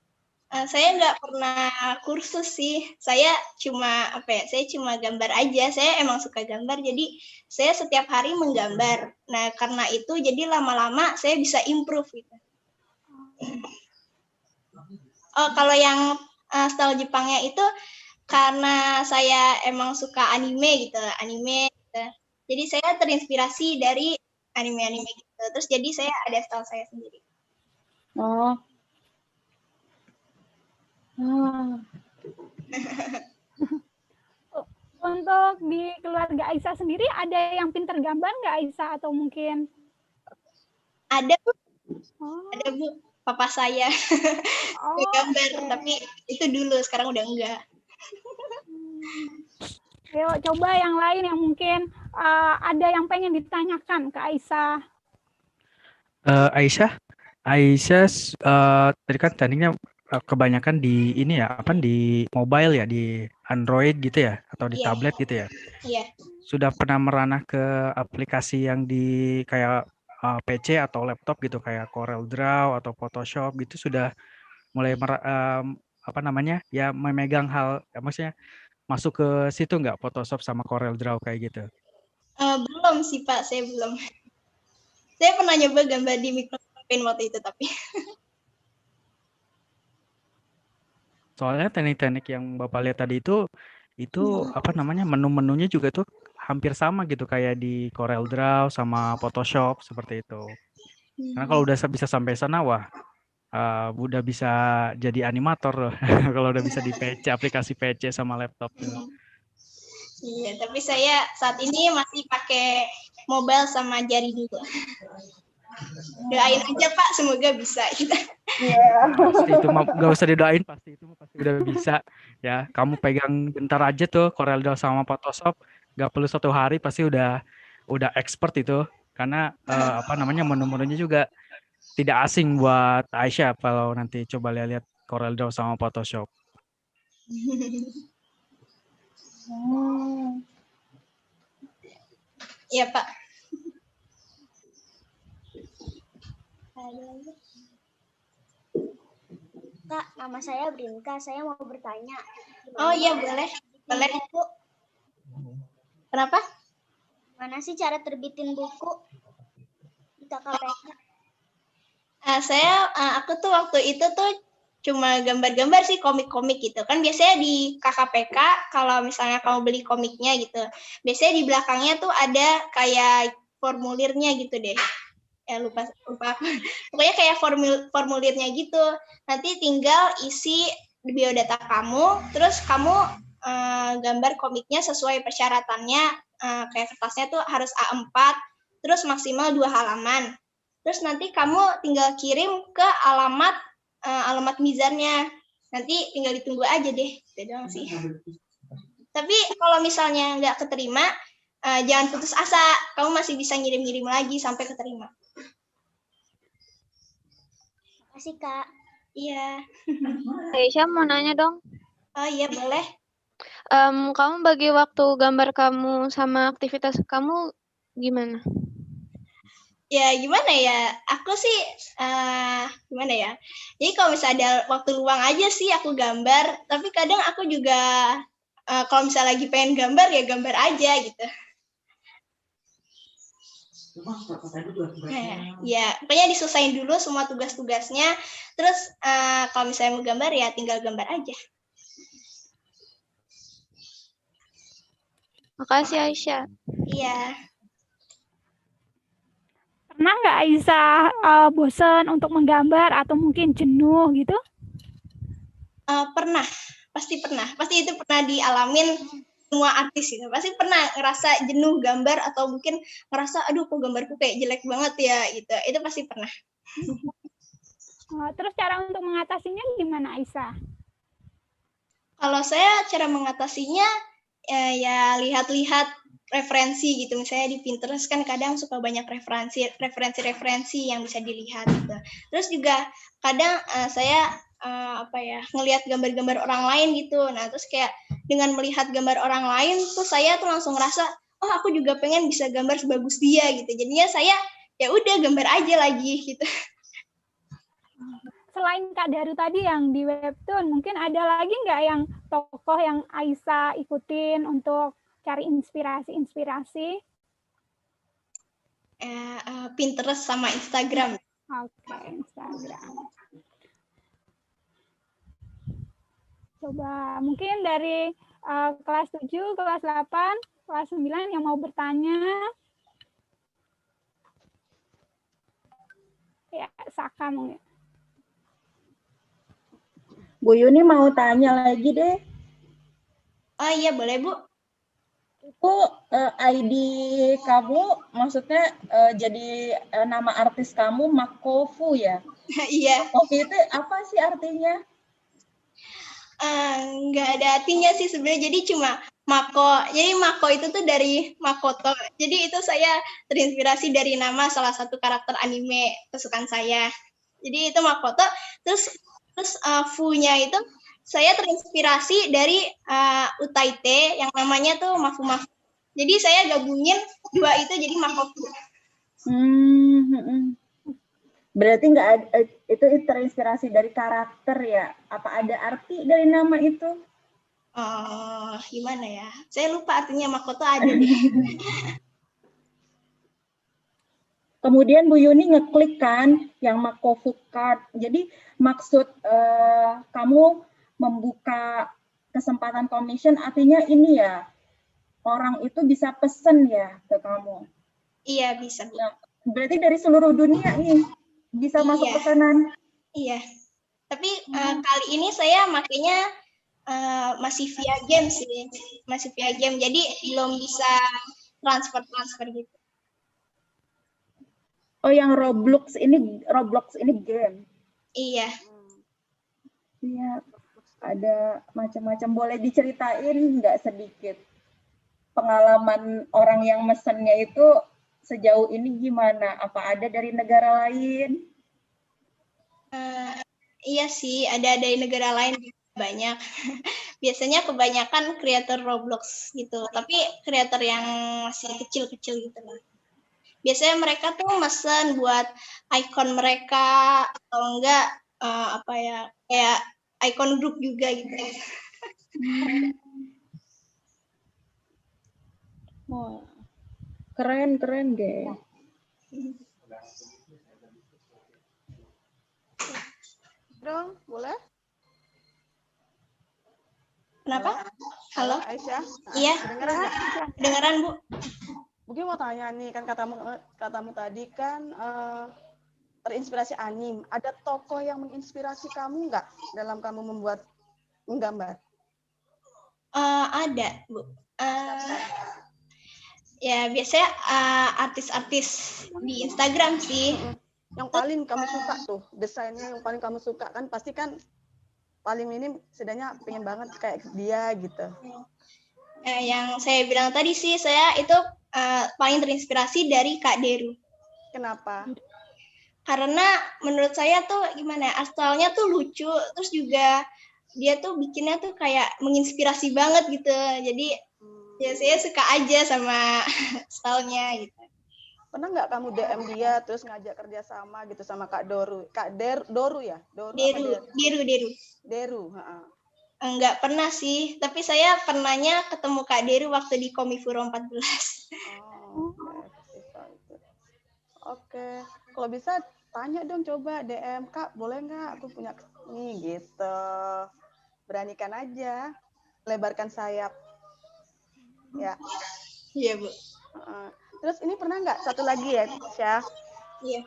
Saya nggak pernah kursus sih. Saya cuma saya cuma gambar aja. Saya emang suka gambar, jadi saya setiap hari menggambar. Nah, karena itu jadi lama-lama saya bisa improve gitu. Oh, kalau yang style Jepangnya itu karena saya emang suka anime gitu. Jadi saya terinspirasi dari anime-anime gitu. Terus jadi saya ada style saya sendiri. Oh. Untuk di keluarga Aisyah sendiri ada yang pintar gambar nggak Aisyah atau mungkin? Ada Bu. Ada Bu. Papa saya gambar, tapi itu dulu, sekarang udah enggak. Ayo coba yang lain yang mungkin ada yang pengen ditanyakan ke Aisyah. Aisyah tadi kan tadinya kebanyakan di ini ya, di mobile ya, di Android gitu ya, atau di tablet gitu ya. Iya. Sudah pernah meranah ke aplikasi yang di kayak PC atau laptop gitu, kayak CorelDRAW atau Photoshop gitu, sudah mulai memegang hal, maksudnya masuk ke situ nggak, Photoshop sama CorelDRAW kayak gitu? Belum sih Pak, saya belum. Saya pernah nyoba gambar di Microsoft Paint waktu itu, tapi soalnya teknik-teknik yang Bapak lihat tadi itu menu-menunya juga tuh hampir sama gitu kayak di CorelDRAW sama Photoshop seperti itu. Karena kalau udah bisa sampai sana, wah, udah bisa jadi animator loh. Kalau udah bisa di PC, aplikasi PC sama laptop tuh. Iya, tapi saya saat ini masih pakai mobile sama jari dulu. Doain aja Pak, semoga bisa kita. Pasti itu mah nggak usah didoain, pasti udah bisa ya. Kamu pegang bentar aja tuh CorelDRAW sama Photoshop, nggak perlu 1 hari pasti udah expert itu. Karena menu-menunya juga tidak asing buat Aisyah kalau nanti coba lihat CorelDRAW sama Photoshop. Iya Pak. Kak, nama saya Brinka. Saya mau bertanya. Oh iya, boleh. Boleh. Kenapa? Mana sih cara terbitin buku di KKPK? Aku tuh waktu itu tuh cuma gambar-gambar sih, komik-komik gitu. Kan biasanya di KKPK, kalau misalnya kamu beli komiknya gitu, biasanya di belakangnya tuh ada kayak formulirnya gitu deh. Lupa. Pokoknya kayak formulirnya gitu. Nanti tinggal isi biodata kamu, terus kamu gambar komiknya sesuai persyaratannya. Kayak kertasnya tuh harus A4, terus maksimal 2 halaman. Terus nanti kamu tinggal kirim ke alamat mizannya. Nanti tinggal ditunggu aja deh. Itu doang sih. Tapi kalau misalnya nggak keterima, jangan putus asa. Kamu masih bisa ngirim-ngirim lagi sampai keterima. Makasih, Kak. Iya. Aisyah mau nanya dong. Oh iya, boleh. Kamu bagi waktu gambar kamu sama aktivitas kamu gimana? Ya gimana ya, aku sih gimana ya, jadi kalau misalnya ada waktu luang aja sih aku gambar, tapi kadang aku juga kalau misalnya lagi pengen gambar ya gambar aja gitu. Ya, pokoknya diselesain dulu semua tugas-tugasnya. Terus kalau misalnya mau gambar ya tinggal gambar aja. Makasih Aisyah. Iya. Pernah nggak Aisyah bosan untuk menggambar atau mungkin jenuh gitu? Pernah, pasti pernah. Pasti itu pernah dialamin semua artis gitu. Pasti pernah ngerasa jenuh gambar atau mungkin ngerasa aduh kok gambarku kayak jelek banget ya gitu. Itu pasti pernah. Terus cara untuk mengatasinya gimana Aisyah? Kalau saya cara mengatasinya ya lihat-lihat referensi gitu. Misalnya di Pinterest kan kadang suka banyak referensi yang bisa dilihat gitu. Terus juga kadang saya ngelihat gambar-gambar orang lain gitu. Nah, terus kayak dengan melihat gambar orang lain tuh saya tuh langsung ngerasa, oh aku juga pengen bisa gambar sebagus dia gitu. Jadinya saya ya udah gambar aja lagi gitu. Selain Kak Daru tadi yang di webtoon, mungkin ada lagi nggak yang tokoh yang Aisyah ikutin untuk cari inspirasi? Pinterest sama Instagram. Oke, Instagram. Coba mungkin dari kelas 7, kelas 8, kelas 9 yang mau bertanya. Ya, Saka mungkin. Bu Yuni mau tanya lagi deh. Oh iya, boleh Bu. Bu, ID kamu maksudnya jadi nama artis kamu Makofu ya? Iya. Makofu itu apa sih artinya? Nggak ada artinya sih sebenarnya, jadi cuma Mako. Jadi Mako itu tuh dari Makoto. Jadi itu saya terinspirasi dari nama salah satu karakter anime kesukaan saya. Jadi itu Makoto. Terus Fu-nya itu saya terinspirasi dari Utaite yang namanya tuh Mafu-Mafu. Jadi saya gabungin dua itu jadi Makofu. Berarti nggak ada, itu terinspirasi dari karakter ya? Apa ada arti dari nama itu? Gimana ya? Saya lupa artinya Makoto ada deh. Kemudian Bu Yuni ngeklik kan yang Makofu Card. Jadi maksud kamu membuka kesempatan commission artinya ini ya, orang itu bisa pesen ya ke kamu? Iya, bisa. Nah, berarti dari seluruh dunia nih bisa masuk pesanan? Iya. Tapi kali ini saya makanya masih via game sih. Masih via game, jadi belum bisa transfer gitu. Oh, yang Roblox ini game? Iya. Iya, ada macam-macam. Boleh diceritain nggak sedikit pengalaman orang yang mesennya itu sejauh ini gimana? Apa ada dari negara lain? Iya sih, ada dari negara lain banyak. Biasanya kebanyakan kreator Roblox gitu, tapi kreator yang masih kecil-kecil gitu lah. Biasanya mereka tuh mesen buat ikon mereka atau enggak kayak ikon grup juga gitu. Wah, keren deh. Dong, boleh? Kenapa? Halo, Aisyah? Iya. Dengeran Bu. Mungkin mau tanya nih, kan katamu tadi kan terinspirasi anime. Ada tokoh yang menginspirasi kamu nggak dalam kamu menggambar? Ada Bu. Ya biasanya artis-artis di Instagram sih. Yang paling kamu suka tuh, desainnya yang paling kamu suka kan pasti kan paling minim setidaknya pengen banget kayak dia gitu. Yang saya bilang tadi sih, saya itu paling terinspirasi dari Kak Deru. Kenapa? Karena menurut saya tuh gimana, asalnya tuh lucu, terus juga dia tuh bikinnya tuh kayak menginspirasi banget gitu. Jadi ya saya suka aja sama stylenya gitu. Pernah nggak kamu DM dia terus ngajak kerja sama gitu sama Kak Doru? Doru ya? Deru. Enggak pernah sih, tapi saya pernahnya ketemu Kak Deru waktu di Komifuro 14. Oke, kalau bisa tanya dong, coba DM, Kak, boleh nggak aku punya nih gitu. Beranikan aja, lebarkan sayap. Ya. Iya, Bu. Terus ini pernah nggak satu lagi ya, Syah? Iya.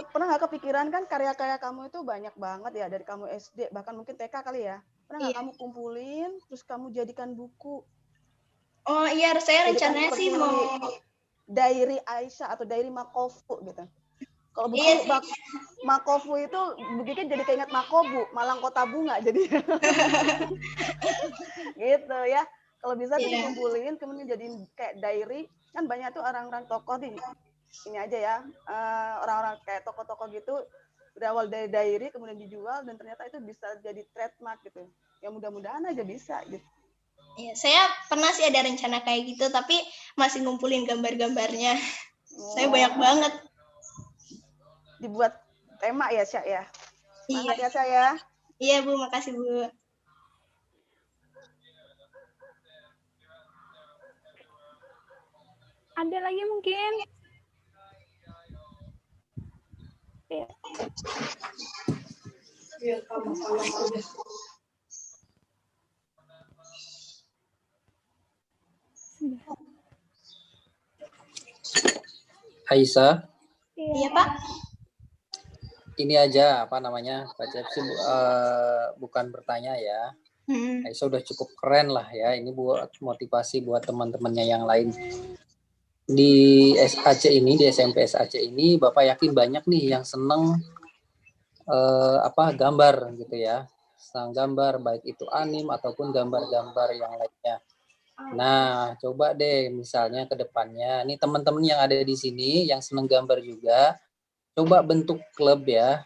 Pernah nggak kepikiran kan karya-karya kamu itu banyak banget ya dari kamu SD bahkan mungkin TK kali ya? Pernah nggak kamu kumpulin terus kamu jadikan buku? Oh iya, saya Jadikan rencananya sih seperti mau diary Aisyah atau diary Makofu gitu. Kalau buku Iya sih. Makofu itu bikin jadi keinget Makobu, Malang Kota Bunga jadi. Gitu ya. Kalau bisa tuh dikumpulin kemudian jadiin kayak diary, kan banyak tuh orang-orang tokoh di ini aja ya, orang-orang kayak tokoh-tokoh gitu berawal dari diary kemudian dijual dan ternyata itu bisa jadi trademark gitu. Ya mudah-mudahan aja bisa gitu. Iya, saya pernah sih ada rencana kayak gitu, tapi masih ngumpulin gambar-gambarnya. Saya banyak banget. Dibuat tema ya, Syak ya? Semangat Iya. ya, Syak ya? Iya, Bu. Makasih, Bu. Ada lagi mungkin? Ya. Aisyah. Iya, Pak. Ini aja apa namanya, Pak Cepsi, bukan bertanya ya. Aisyah udah cukup keren lah ya. Ini buat motivasi buat teman-temannya yang lain. Di SAC ini, di SMP SAC ini, Bapak yakin banyak nih yang seneng gambar gitu ya. Senang gambar, baik itu anim ataupun gambar-gambar yang lainnya. Nah, coba deh misalnya ke depannya, nih teman-teman yang ada di sini yang seneng gambar juga, coba bentuk klub ya.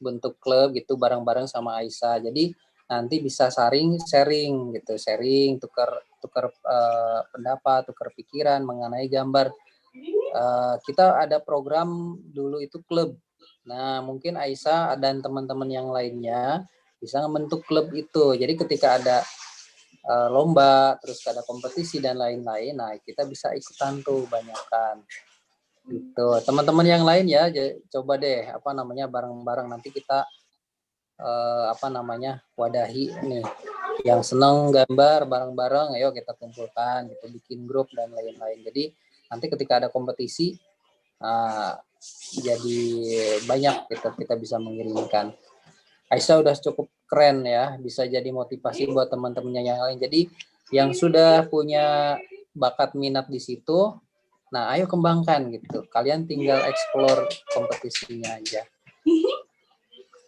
Bentuk klub gitu bareng-bareng sama Aisyah. Jadi nanti bisa sharing gitu, tukar pendapat, tukar pikiran mengenai gambar. Kita ada program dulu itu klub. Nah, mungkin Aisyah dan teman-teman yang lainnya bisa membentuk klub itu. Jadi ketika ada lomba, terus ada kompetisi dan lain-lain, nah kita bisa ikutan tuh banyakkan. Gitu. Teman-teman yang lain ya, coba deh bareng-bareng nanti kita wadahi nih yang senang gambar bareng-bareng, ayo kita kumpulkan gitu, bikin grup dan lain-lain. Jadi nanti ketika ada kompetisi jadi banyak kita bisa mengirimkan. Aisyah udah cukup keren ya, bisa jadi motivasi buat teman-temannya yang lain. Jadi yang sudah punya bakat minat di situ, nah ayo kembangkan gitu. Kalian tinggal explore kompetisinya aja.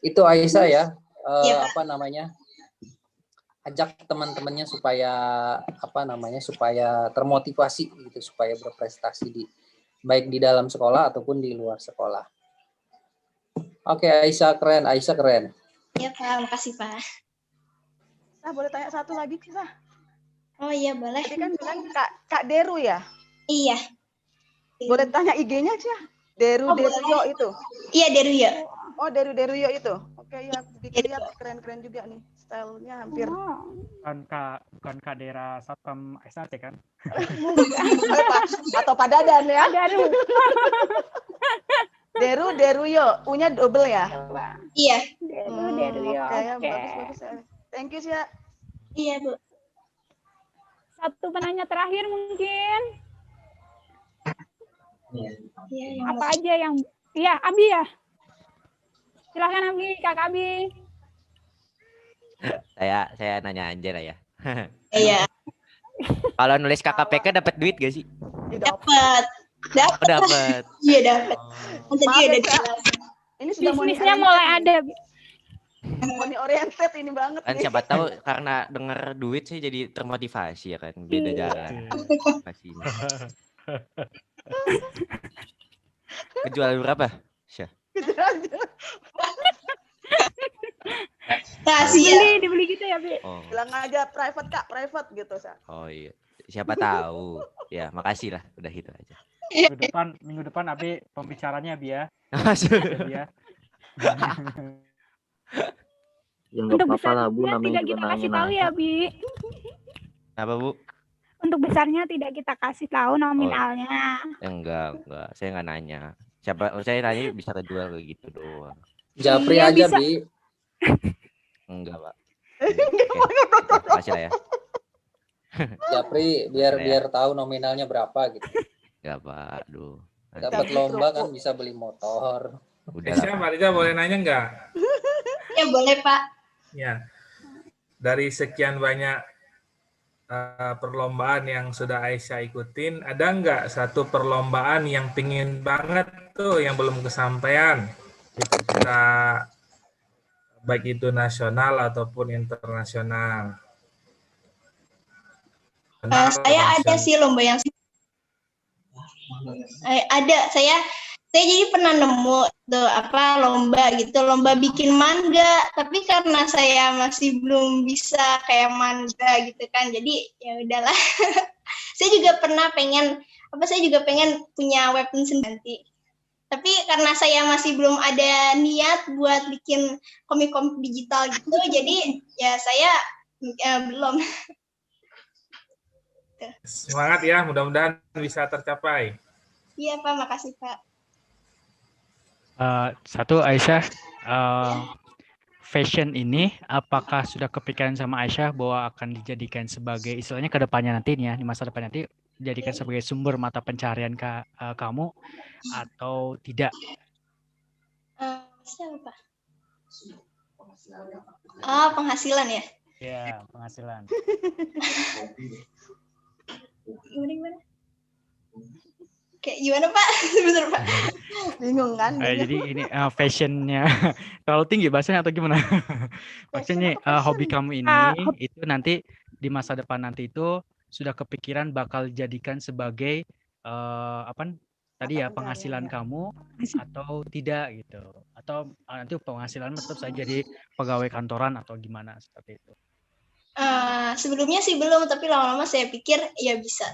Itu Aisyah ya, ajak teman-temannya supaya termotivasi gitu, supaya berprestasi baik di dalam sekolah ataupun di luar sekolah. Oke, Aisyah keren. Iya, Pak. Makasih, Pak. Nah, boleh tanya satu lagi, Sah? Oh iya, boleh. Tadi kan bilang Kak Deru ya? Iya. Boleh tanya IG-nya aja? Deruyo itu? Iya, Deruyo. Oh, Deruyo itu? Oke, ya. Lihat keren-keren juga nih. Stylenya hampir. Bukan Kak Dera Satpam SAC kan? Atau Pak Dadan ya? Deruyo, U-nya double ya? Iya. Deruyo. Oke, bagus. Thank you, Sia. Iya, Bu. Satu penanya terakhir mungkin. Apa aja yang... Iya, Abi ya? Silahkan Abi, Kak Abi. Saya nanya aja lah ya. Iya. Kalau nulis KKPK dapat duit gak sih? Dapat. Dapat. Iya, dapat. Tadi udah ini sudah bisnisnya mulai ada. Money oriented ini banget kan nih. Siapa tahu karena dengar duit sih jadi termotivasi ya kan, beda jalan. Kejual berapa, Syah? Dibeli gitu ya, Bi. Bilang aja private gitu, Syah. Oh iya. Siapa tahu. Ya, makasih lah, udah itu aja. Minggu depan Abi pembicaranya Abi ya. Ya nggak apa-apa lah Bu, namanya juga kita kasih tahu ya, Bi. Apa Bu? Untuk besarnya tidak kita kasih tahu nominalnya. Enggak. Saya nggak nanya. Siapa saya tanya bisa kedua kayak gitu doang. Japri Iya, aja, bisa. Bi. Enggak, Pak. Oke, makasih lah ya. Japri biar tahu nominalnya berapa gitu. Enggak, Pak. Aduh. Dapat lomba kan bisa beli motor. Udah Aisyah, lah, Mbak Riza boleh nanya nggak? Ya boleh Pak. Ya, dari sekian banyak perlombaan yang sudah Aisyah ikutin, ada nggak satu perlombaan yang pingin banget tuh yang belum kesampaian? Kita baik itu nasional ataupun internasional. Saya ada sih lomba yang ada. Saya jadi pernah nemu tuh lomba gitu, lomba bikin manga, tapi karena saya masih belum bisa kayak manga gitu kan, jadi ya udahlah. Saya juga pengen punya webtoon sendiri, tapi karena saya masih belum ada niat buat bikin komik-komik digital gitu, jadi ya saya belum. Semangat ya, mudah-mudahan bisa tercapai. Iya Pak, makasih Pak. Satu Aisyah, fashion ini apakah sudah kepikiran sama Aisyah bahwa akan dijadikan sebagai istilahnya ke depannya nanti nih ya, di masa depan nanti dijadikan sebagai sumber mata pencarian kamu atau tidak? Siapa? Penghasilan ya? Ya, penghasilan. Gimana? Kayak gimana Pak? Sebentar Pak. Bingung kan? Jadi ini fashionnya terlalu tinggi bahasanya atau gimana? Maksudnya hobi kamu ini itu nanti di masa depan nanti itu sudah kepikiran bakal jadikan sebagai penghasilan kamu atau tidak gitu? Atau nanti penghasilan tetap saja jadi pegawai kantoran atau gimana seperti itu? Sebelumnya sih belum, tapi lama-lama saya pikir ya bisa.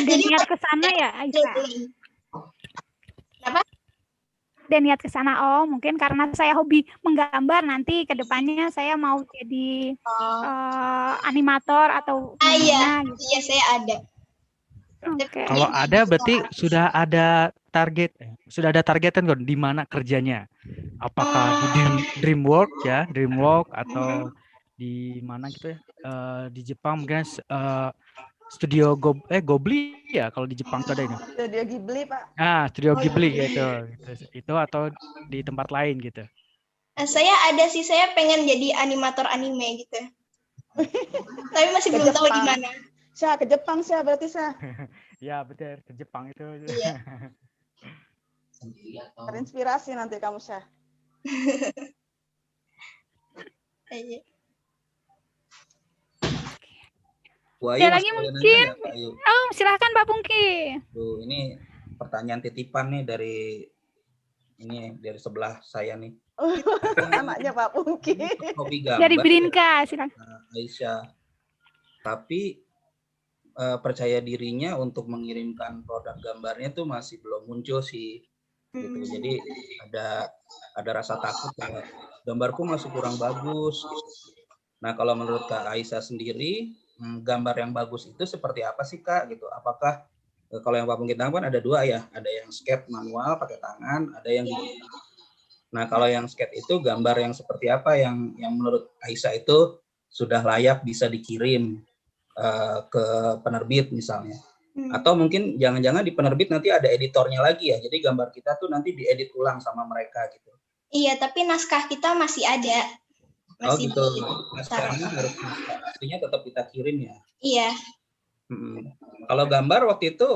Dan niat ke sana ya, Aisyah? Kenapa? Dan niat ke sana, mungkin karena saya hobi menggambar, nanti ke depannya saya mau jadi animator atau iya, gitu. Iya saya ada. Okay. Kalau ada berarti sudah ada targetan kan di mana kerjanya? Apakah di DreamWorks atau di mana gitu ya? Di Jepang mungkin studio Ghibli ya, kalau di Jepang itu ada ini. Studio Ghibli Pak. Studio Ghibli gitu. Itu atau di tempat lain gitu. Saya ada sih, saya pengen jadi animator anime gitu. Tapi masih belum tahu di mana. Ke Jepang berarti Ya betul, ke Jepang itu. Iya. Terinspirasi nanti kamu Ada lagi mungkin? Silahkan Pak Pungki. Ini pertanyaan titipan nih dari sebelah saya nih. Anaknya Pak Pungki. Hobi gambar. Dari Brinka, silakan. Aisyah. Tapi percaya dirinya untuk mengirimkan produk gambarnya tuh masih belum muncul sih. Gitu. Jadi ada rasa takut bahwa gambarku masih kurang bagus. Nah, kalau menurut Kak Aisyah sendiri, gambar yang bagus itu seperti apa sih Kak? Gitu. Apakah kalau yang Pak Pungki kan ada dua ya, ada yang sketch manual pakai tangan, ada yang digital. Nah, kalau yang sketch itu gambar yang seperti apa yang menurut Aisyah itu sudah layak bisa dikirim ke penerbit misalnya. Atau mungkin jangan-jangan di penerbit nanti ada editornya lagi ya. Jadi gambar kita tuh nanti diedit ulang sama mereka gitu. Iya, tapi naskah kita masih ada. Masih gitu. Naskahnya harus aslinya tetap kita kirim ya. Iya. Kalau gambar waktu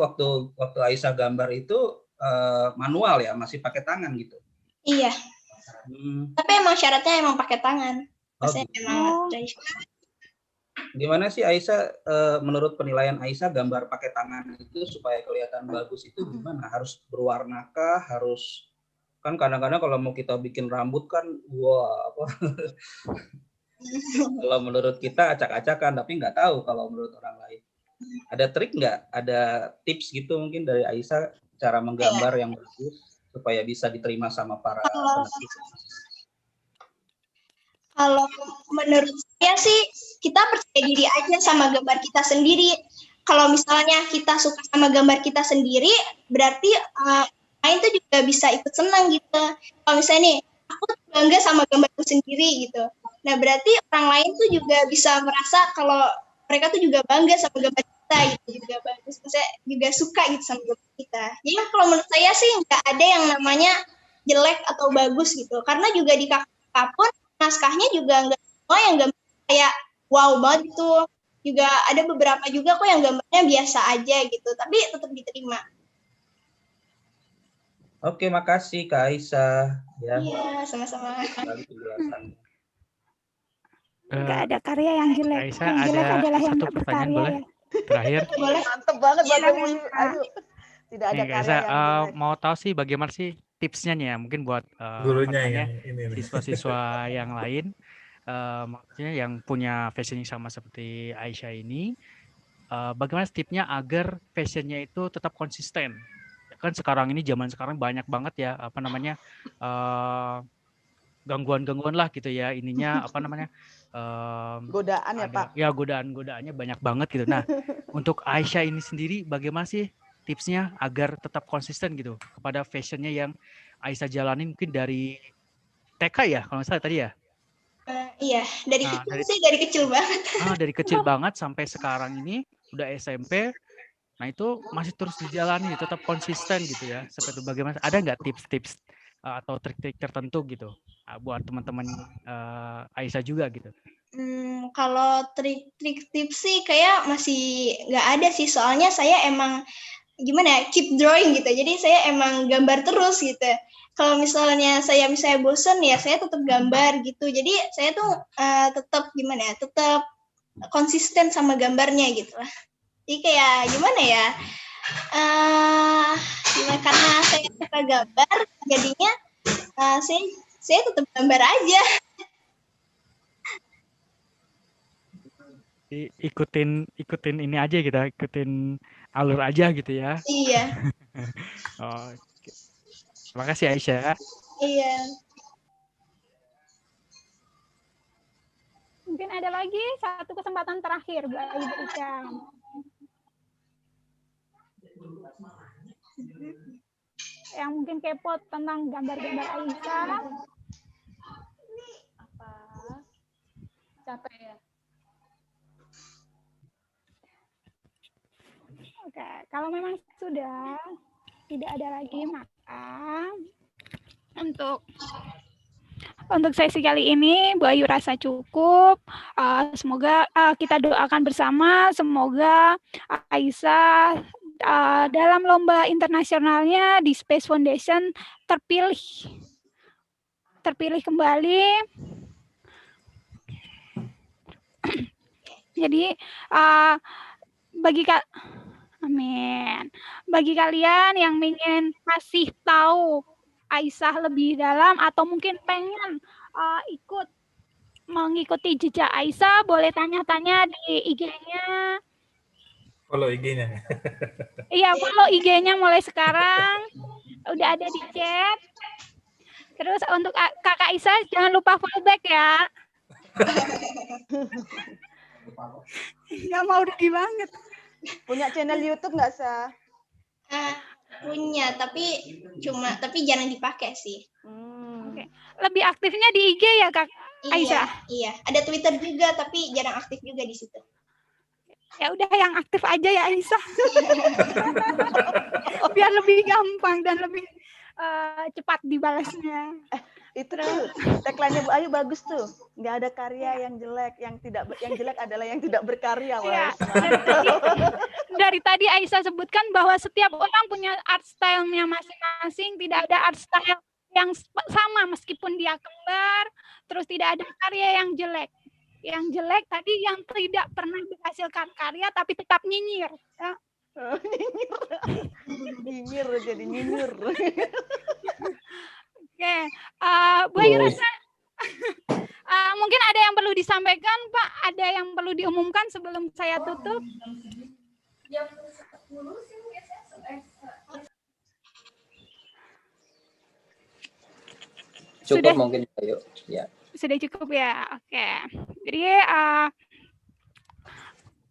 Aisyah gambar itu manual ya, masih pakai tangan gitu. Iya. Tapi emang syaratnya emang pakai tangan. Gimana sih Aisyah, menurut penilaian Aisyah gambar pakai tangan itu supaya kelihatan bagus itu gimana? Harus berwarna kah? Harus, kan kadang-kadang kalau mau kita bikin rambut kan kalau menurut kita acak-acakan, tapi nggak tahu kalau menurut orang lain. Ada trik nggak? Ada tips gitu mungkin dari Aisyah cara menggambar yang bagus supaya bisa diterima sama para penerbit? Kalau menurut saya sih, kita percaya diri aja sama gambar kita sendiri. kalau misalnya kita suka sama gambar kita sendiri, berarti lain tuh juga bisa ikut senang gitu. Kalau misalnya nih, aku bangga sama gambarku sendiri gitu. Nah, berarti orang lain tuh juga bisa merasa kalau mereka tuh juga bangga sama gambar kita gitu, juga bagus, maksudnya juga suka gitu sama gambar kita. Jadi kalau menurut saya sih nggak ada yang namanya jelek atau bagus gitu, karena juga di KKK pun naskahnya juga nggak semua yang gambar kayak wow banget gitu. Juga ada beberapa juga kok yang gambarnya biasa aja gitu, tapi tetap diterima. Oke, makasih Kak Aisyah. Ya. Iya, sama-sama. Nggak ada karya yang jelek. Aisyah, Yang jelek ada adalah yang satu nggak pertanyaan berkarya boleh? ya. Terakhir. Boleh. Mantep banget Iya, Bapak Ibu. Ayo. Tidak ada Nih, Kak karya Aisyah, yang jelek. mau tahu sih bagaimana sih tipsnya nih ya, mungkin buat Gurunya yang ini nih. siswa-siswa yang lain, maksudnya yang punya fashion yang sama seperti Aisyah ini, bagaimana tipsnya agar fashionnya itu tetap konsisten? Kan sekarang ini zaman sekarang banyak banget ya apa namanya gangguan-gangguan lah gitu ya, ininya apa namanya Godaan ya Pak. ya godaan-godaannya banyak banget gitu. Nah, untuk Aisyah ini sendiri bagaimana sih tipsnya agar tetap konsisten gitu kepada fashionnya yang Aisyah jalanin mungkin dari TK ya kalau nggak salah tadi ya? Iya, dari Nah, kecil sih, dari kecil banget. dari kecil banget sampai sekarang ini udah SMP. Nah, itu masih terus dijalani, tetap konsisten gitu ya. Seperti bagaimana? Ada nggak tips-tips atau trik-trik tertentu gitu buat teman-teman Aisyah juga gitu? Kalau trik-trik tips sih kayak masih nggak ada sih, soalnya saya emang gimana ya, keep drawing gitu. Jadi saya emang gambar terus gitu. Kalau misalnya saya bosen ya saya tetap gambar gitu. Jadi saya tuh tetap gimana ya, tetap konsisten sama gambarnya gitu lah. Jadi kayak gimana ya, karena saya suka gambar, jadinya saya tetap gambar aja. Ikutin ini aja gitu, ikutin alur aja gitu ya. Iya. Oke. Terima kasih Aisyah. Iya. Mungkin ada lagi satu kesempatan terakhir, Bu Ayu berikan. Yang mungkin kepo tentang gambar-gambar Aisyah. Apa? Capek ya? Oke, kalau memang sudah tidak ada lagi, maka untuk sesi kali ini Bu Ayu rasa cukup. Semoga kita doakan bersama, semoga Aisyah dalam lomba internasionalnya di Space Foundation terpilih kembali. Jadi bagi kalian yang ingin kasih tahu Aisyah lebih dalam atau mungkin pengen mengikuti jejak Aisyah, boleh tanya-tanya di IG-nya. Follow IG-nya. Iya, follow IG-nya mulai sekarang. Udah ada di chat. Terus untuk Kakak Aisyah jangan lupa follow back ya. Nggak mau rugi banget. Punya channel YouTube nggak, Sa? Punya, tapi jangan dipakai sih. Oke. Lebih aktifnya di IG ya, Kak Aisyah? Iya. Ada Twitter juga, tapi jarang aktif juga di situ. Ya udah yang aktif aja ya Aisyah. Biar lebih gampang dan lebih cepat dibalasnya. Itu tuh tagline-nya Bu Ayu bagus tuh. Nggak ada karya yang jelek, yang jelek adalah yang tidak berkarya. Ya, dari tadi Aisyah sebutkan bahwa setiap orang punya art style-nya masing-masing, tidak ada art style yang sama meskipun dia kembar, terus tidak ada karya yang jelek. Yang jelek tadi yang tidak pernah menghasilkan karya tapi tetap nyinyir. Ya. Nyinyir jadi nyinyir. Oke, Bu Ayu rasa mungkin ada yang perlu disampaikan, Pak? Ada yang perlu diumumkan sebelum saya tutup? Cukup mungkin, Ayu. Ya. Sudah cukup ya, oke. Jadi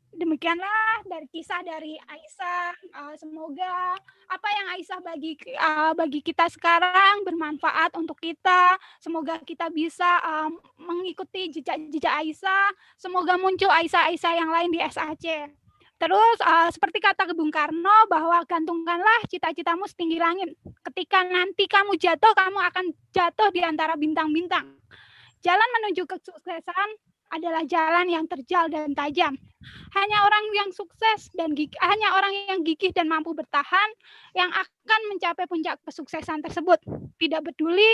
Demikianlah dari kisah dari Aisyah. Semoga apa yang Aisyah bagi kita sekarang bermanfaat untuk kita. Semoga kita bisa mengikuti jejak-jejak Aisyah. Semoga muncul Aisyah-Aisyah yang lain di SAC. Terus seperti kata Bung Karno bahwa gantungkanlah cita-citamu setinggi langit. Ketika nanti kamu jatuh, kamu akan jatuh di antara bintang-bintang. Jalan menuju kesuksesan adalah jalan yang terjal dan tajam. Hanya orang yang sukses dan hanya orang yang gigih dan mampu bertahan yang akan mencapai puncak kesuksesan tersebut. Tidak peduli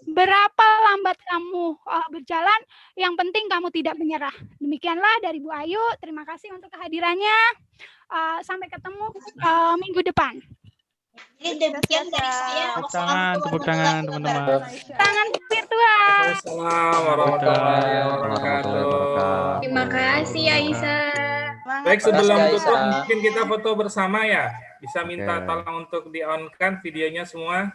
berapa lambat kamu berjalan, yang penting kamu tidak menyerah. Demikianlah dari Bu Ayu. Terima kasih untuk kehadirannya. Sampai ketemu minggu depan. Jadi demikian dari saya. Tepuk tangan teman-teman. Tangan virtual. Assalamualaikum warahmatullahi wabarakatuh. Terima kasih Aisyah. Baik, sebelum Makasih, tutup Aisyah. mungkin kita foto bersama ya. Bisa minta tolong untuk di-on-kan videonya semua.